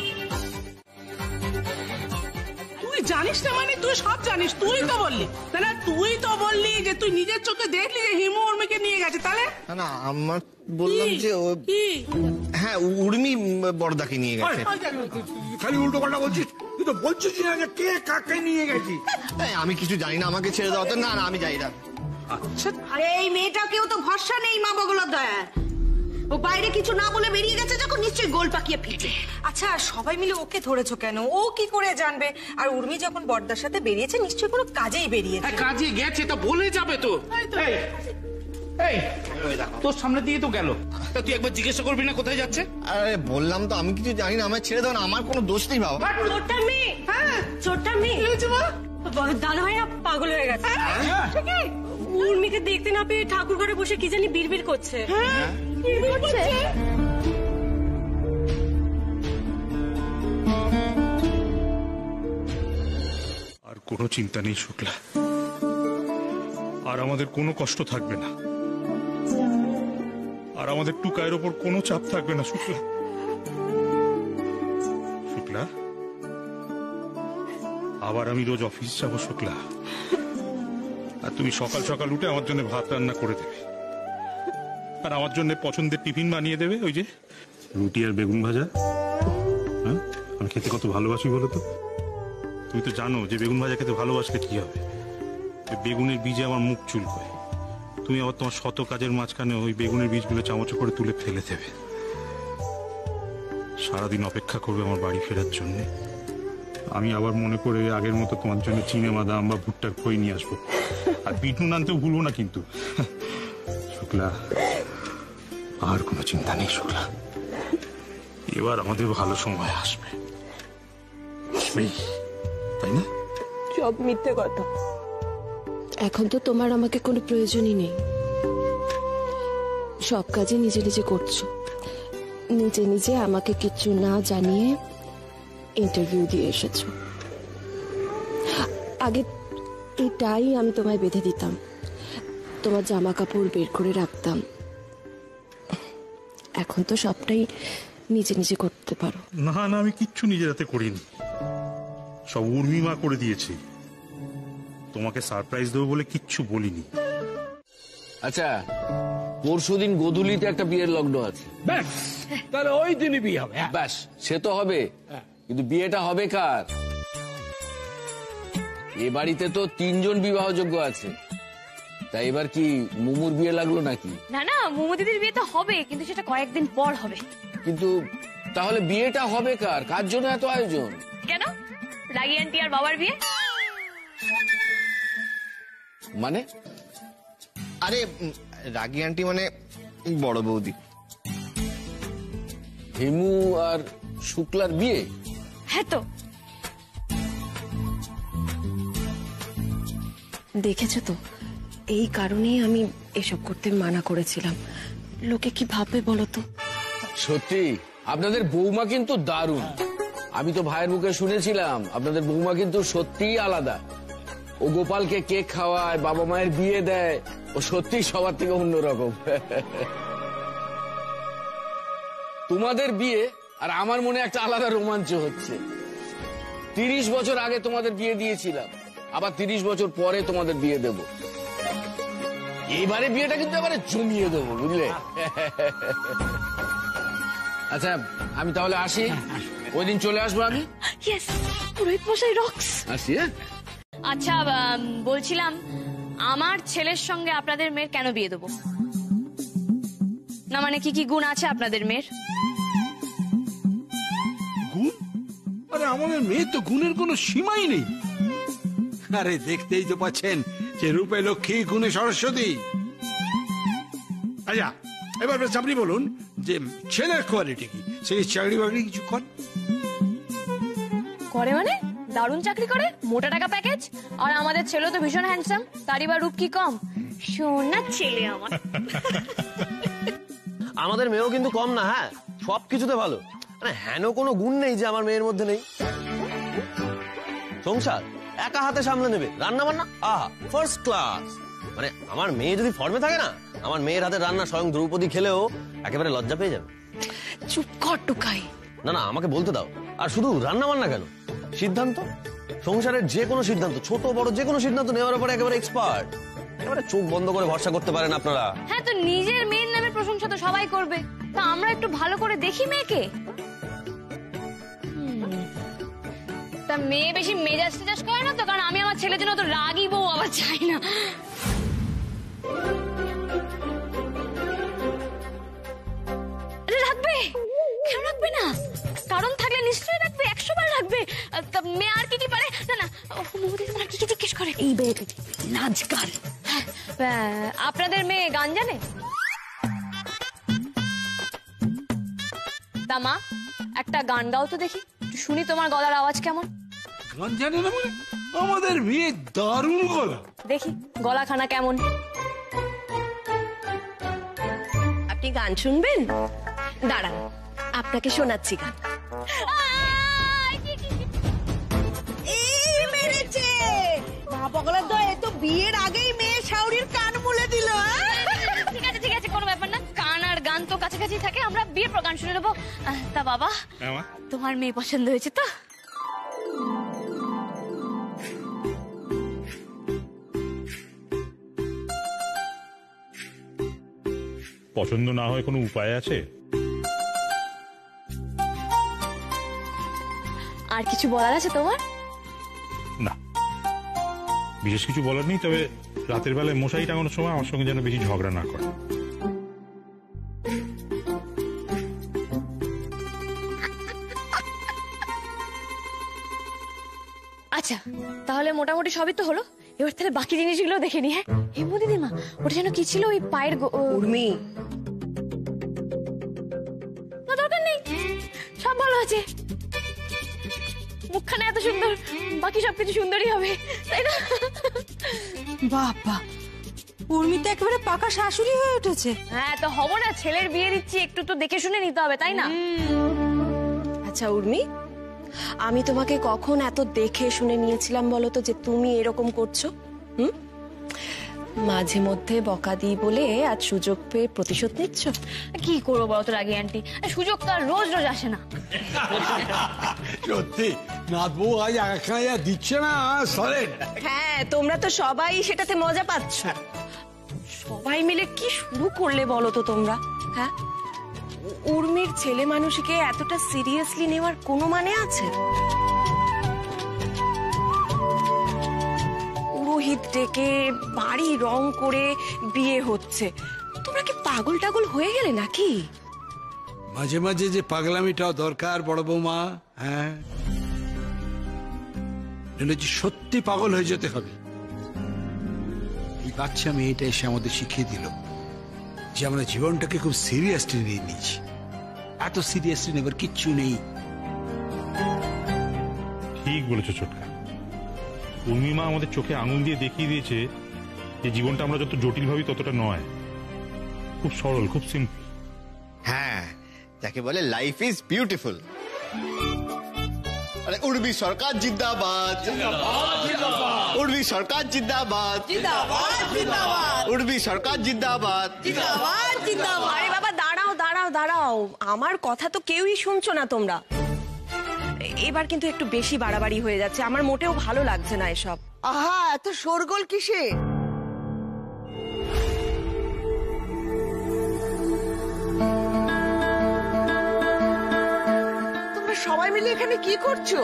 তুই জানিস না মানে? তুই সব জানিস, তুই তো বললি না, তুই তো বললি যে তুই নিজের চোখে দেখলি যে হিমু উর্মিকে নিয়ে গেছে। তাহলে না আমার বললাম যে হ্যাঁ উর্মি বড়দাকে নিয়ে গেছে। খালি উল্টো পাল্টা বলছিস, তুই তো বলছিস না যে কে কাকে নিয়ে গেছি। আমি কিছু জানি না, আমাকে ছেড়ে দাও তো। না না আমি যাই না। আরে এই মেয়েটা কেউ তো ভরসা নেই মা বগুলোর দয়া। ও বাইরে কিছু না বলে বেরিয়ে গেছে যখন, নিশ্চয়ই গোল পাকিয়ে ফিরবে। আচ্ছা সবাই মিলে ওকে ধরেছো কেন? ও কি করে জানবে? আর উর্মি যখন বড়দার সাথে বেরিয়েছে নিশ্চয়ই কোনো কাজেই বেরিয়েছে। কাজে গেছে তা বলে যাবে তো। এই তোর সামনে দিয়ে তো গেল, তা তুই একবার জিজ্ঞাসা করবি না কোথায় যাচ্ছে? আরে বললাম তো আমি কিছু জানি না, আমার ছেড়ে দাও না, আমার কোনো দোষ নেই বাবা। ছোট্টা মেয়ে, ছোট্টা মেয়ে দাদা ভাইরা পাগল হয়ে গেছে। উর্মিকে দেখতে না পেয়ে ঠাকুর ঘরে বসে কি জানি বিড়বিড় করছে। আর কোনো চিন্তা নেই শুক্লা, আর আমাদের কোনো কষ্ট থাকবে না, আর আমাদের টুকায়ের ওপর কোনো চাপ থাকবে না শুক্লা। শুক্লা, আবার আমি রোজ অফিস যাবো শুক্লা, আর তুমি সকাল সকাল উঠে আমার জন্য ভাত রান্না করে দেবে, আর আমার জন্য পছন্দের টিফিন বানিয়ে দেবে, ওই যে রুটি আর বেগুন ভাজা। হ্যাঁ, আমি খেতে কত ভালোবাসি বলো তো। তুমি তো জানো যে বেগুন ভাজা খেতে ভালোবাসলে কি হবে, বেগুনের বীজে আমার মুখ চুলকোয়, তুমি আবার তোমার শত কাজের মাঝখানে ওই বেগুনের বীজগুলো চামচে করে তুলে ফেলে দেবে। সারাদিন অপেক্ষা করবে আমার বাড়ি ফেরার জন্য, আমি আবার মনে করে আগের মতো তোমার জন্য চিনে বাদাম বা ভুট্টার খই নিয়ে আসবো, আর বিট নুন আনতেও ভুলবো না কিন্তু। শুক্লা, আর কোনো চিন্তা নেই শুক্লা, এবার আমাদের ভালো সময় আসবে, তাই না? সব মিথ্যে কথা, এখন তো তোমার আমাকে কোনো প্রয়োজনই নেই, সব কাজে নিজে নিজে করছো, নিজে নিজে আমাকে কিছু না জানিয়ে ইন্টারভিউ দিয়ে এসেছো। আগে এটাই আমি তোমায় বেঁধে দিতাম, তোমার জামা কাপড় বের করে রাখতাম, এখন তো সবটাই নিজে নিজে করতে পারো। না না, আমি কিচ্ছু নিজের হাতে করিনি, সব উর্মিমা করে দিয়েছি, তোমাকে সারপ্রাইজ দেবো বলে কিচ্ছু বলিনি। আচ্ছা, পরশুদিন গোধূলিতে একটা বিয়ের লগ্ন আছে, ব্যাস তাহলে ওই দিনই বিয়ে হবে। ব্যাস, সে তো হবে, কিন্তু বিয়েটা হবে কার? এ বাড়িতে তো 3 জন বিবাহযোগ্য আছে, তাই এবার কি মুমুর বিয়ে লাগলো নাকি? না না, মুমু দিদির বিয়ে তো হবে, কিন্তু সেটা কয়েকদিন পর হবে। কিন্তু তাহলে বিয়েটা হবে কার? কার জন্য এত আয়োজন? কেন, রাগি আন্টি আর বাবার বিয়ে? মানে? আরে রাগি আন্টি মানে বড় বৌদি। হিমু আর শুক্লার বিয়ে? হ্যাঁ তো। দেখেছো তো, এই কারণেই আমি এসব করতে মানা করেছিলাম, লোকে কি ভাববে বলো তো। সত্যি আপনাদের বৌমা কিন্তু দারুণ, আমি তো ভাইয়ের মুখে শুনেছিলাম আপনাদের বৌমা কিন্তু সত্যিই আলাদা। ও গোপালকে কেক খাওয়ায়, বাবা মায়ের বিয়ে দেয়, ও সত্যি সবার থেকে অন্যরকম। তোমাদের বিয়ে আর আমার মনে একটা আলাদা রোমাঞ্চ হচ্ছে। 30 বছর আগে তোমাদের বিয়ে দিয়েছিলাম, আবার 30 বছর পরে তোমাদের বিয়ে দেব। এইবারে বিয়েটা কিন্তু এবারে জমিয়ে দেবো, বুঝলে? আচ্ছা আমি তাহলে আসি, ওই দিন চলে আসবো আমি। ইয়েস, পুরোহিত মশাই রক্স। আসি। আচ্ছা বলছিলাম, আমার ছেলের সঙ্গে আপনাদের মেয়ের কেন বিয়ে দেবো? না মানে কি কি গুণ আছে আপনাদের মেয়ের? গুণ? আরে আমাদের মেয়ের তো গুণের কোনো সীমাই নেই। আরে দেখতেই তো পাচ্ছেন যে রূপে লক্ষ্মী, গুণে সরস্বতী। আচ্ছা এবার বেশ আপনি বলুন যে ছেলের কোয়ালিটি কি? সে চাকরি বাকরি কিছু করে? মানে দারুণ চাকরি করে, মোটা টাকা প্যাকেজ। আর আমাদের ছেলে তো ভীষণ হ্যান্ডসাম, তারই বা রূপ কি কম? সোনা ছেলে আমার। আমাদের মেয়েও কিন্তু কম না, হ্যাঁ সবকিছুতে ভালো, মানে হেন কোনো গুণ নেই যে আমার মেয়ের মধ্যে নেই। সংসার একা হাতে সামলে নেবে, রান্না বান্না আহা ফার্স্ট ক্লাস। মানে আমার মেয়ে যদি ফর্মে থাকে না, আমার মেয়ের হাতে রান্না স্বয়ং দ্রৌপদী খেলেও একেবারে লজ্জা পেয়ে যাবে। চুপ কর টুকাই। না না, আমাকে বলতে দাও। আর শুধু রান্না বান্না কেন, সিদ্ধান্ত, সংসারের যে কোনো সিদ্ধান্ত, ছোট বড় যে কোনো সিদ্ধান্ত নেওয়ার উপরে একেবারে এক্সপার্ট। একেবারে চোখ বন্ধ করে ভরসা করতে পারেন আপনারা। হ্যাঁ, তো নিজের মেয়ের নামে প্রশংসা তো সবাই করবে, তো আমরা একটু ভালো করে দেখি মেয়েকে। তা মেয়ে বেশি মেজাজ টেজাজ করে না তো? কারণ আমি আমার ছেলের জন্য তো রাগী বউ আবার চাই না। কেন রাখবে না? কারণ থাকলে নিশ্চয়ই রাখবে, 100 বার রাখবে। তা মেয়ে আর কি কি পারে? না না, মোদি তোমার কি কি জিজ্ঞেস করে? এই বেটি নাচ গান। আপনাদের মেয়ে গান জানে? তা মা, একটা গান গাও তো দেখি, শুনি তোমার গলার আওয়াজ কেমন। গান জানে না মানে? আমাদের মেয়ে দারুণ গলা। দেখি গলাখানা কেমন। আপনি গান শুনবেন? দাঁড়ান, আপনাকে শোনাচ্ছি গান। এই মেরেছে পাগলের দয়, এ তো বিয়ের আগেই মেয়ে শাওরির কান মুলে দিল। ঠিক আছে ঠিক আছে, কোনো ব্যাপার না, গান আর গান তো কাছাকাছি থাকে, আমরা বিয়ের পর গান শুনে নেবো। তা বাবা, তোমার মেয়ে পছন্দ হয়েছে তো? পছন্দ না হয় কোনো উপায় আছে? আর কিছু বলার আছে তোমার? না, বিশেষ কিছু বলার নেই, তবে রাতের বেলায় মশারি টাঙানোর সময় আমার সঙ্গে যেন বেশি ঝগড়া না করে। আচ্ছা, তাহলে মোটামুটি সবই তো হলো, এবার তাহলে বাকি জিনিসগুলো দেখে নি। হ্যাঁ হেমু দিদিমা, ওটা যেন কি ছিল? ওই পায়ের উর্মি, না দরকার নেই, সব ভালো আছে। মুখখানা এত সুন্দর, বাকি সবকিছু সুন্দরই হবে, তাই না? বাবা, উর্মি তো একেবারে পাকা শাশুড়ি হয়ে উঠেছে। হ্যাঁ তো হবো না, ছেলের বিয়ে দিচ্ছি, একটু তো দেখে শুনে নিতে হবে, তাই না? আচ্ছা উর্মি, আমি তোমাকে কখন এত দেখে শুনে নিয়েছিলাম বলো তো যে তুমি এরকম করছো? মাঝে মধ্যে বকা দিই বলে আজ সুযোগ পেয়ে প্রতিশোধ নিচ্ছ? কি করবো বলো তো রাগি আন্টি, সুযোগ তো আর রোজ রোজ আসে না। সত্যি নাথ বউ আজ একখানা দিচ্ছে না সরেন। হ্যাঁ, তোমরা তো সবাই সেটাতে মজা পাচ্ছ। সবাই মিলে কি শুরু করলে বলো তো তোমরা? হ্যাঁ, উর্মির ছেলে মানুষকে এতটা সিরিয়াসলি নেওয়ার কোনো মানে আছে? পুরোহিত ডেকে বাড়ি রং করে বিয়ে হচ্ছে, তোমরা কি পাগল টাগল হয়ে গেলে নাকি? মাঝে মাঝে যে পাগলামিটাও দরকার বড় বৌমা। হ্যাঁ, সত্যি পাগল হয়ে যেতে হবে। এই বাচ্চা মেয়েটা এসে আমাদের শিখিয়ে দিল যে আমরা জীবনটাকে খুব সিরিয়াসলি নিয়ে নিচ্ছি। এত সিরিয়াসলি নেবার কিচ্ছু নেই। ঠিক বলেছো ছোটকা, উর্মিমা আমাদের চোখে আঙুল দিয়ে দেখিয়ে দিয়েছে যে জীবনটা আমরা যত জটিল ভাবি ততটা নয়, খুব সরল, খুব সিম্পল। হ্যাঁ, যাকে বলে লাইফ ইজ বিউটিফুল। আরে উর্মি সরকার জিন্দাবাদ, উর্মি সরকার জিন্দাবাদ, উর্মি সরকার জিন্দাবাদ। আরে বাবা দাঁড়াও দাঁড়াও দাঁড়াও, আমার কথা তো কেউই শুনছো না তোমরা। এবার কিন্তু একটু বেশি বাড়াবাড়ি হয়ে যাচ্ছে, আমার মোটেও ভালো লাগছে না এসব। আহা, এত শোরগোল কিসে? তোমরা সবাই মিলে এখানে কি করছো?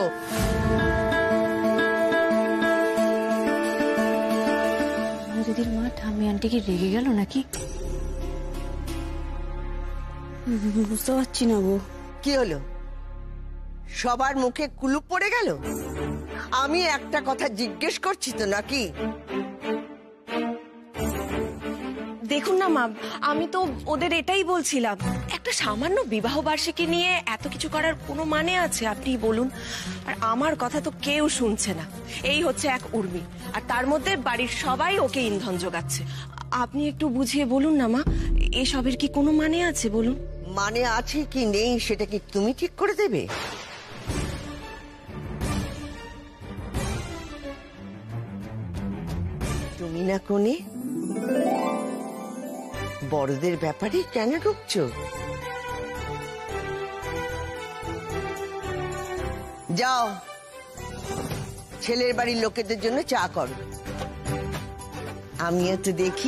দিদির মা ঠাম্মি আন্টি কি রেগে গেল নাকি? বুঝতে পারছি না গো। কি হলো? সবার মুখে কুলুপ পড়ে গেল? আমি একটা কথা জিজ্ঞেস করছি তো নাকি? দেখুন না মা, আমি তো ওদের এটাই বলছিলাম, একটা সামান্য বিবাহ বার্ষিকী নিয়ে এত কিছু করার কোনো মানে আছে আপনি বলুন? আর আমার কথা তো কেউ শুনছে না। এই হচ্ছে এক উর্মি, আর তার মধ্যে বাড়ির সবাই ওকে ইন্ধন যোগাচ্ছে। আপনি একটু বুঝিয়ে বলুন না মা, এসবের কি কোনো মানে আছে বলুন? মানে আছে কি নেই সেটা কি তুমি ঠিক করে দেবে? তুমি না কোনে বড়দের ব্যাপারে কেন ঢুকছো? যাও, ছেলের বাড়ির লোকেদের জন্য চা করো। আমি একটু দেখি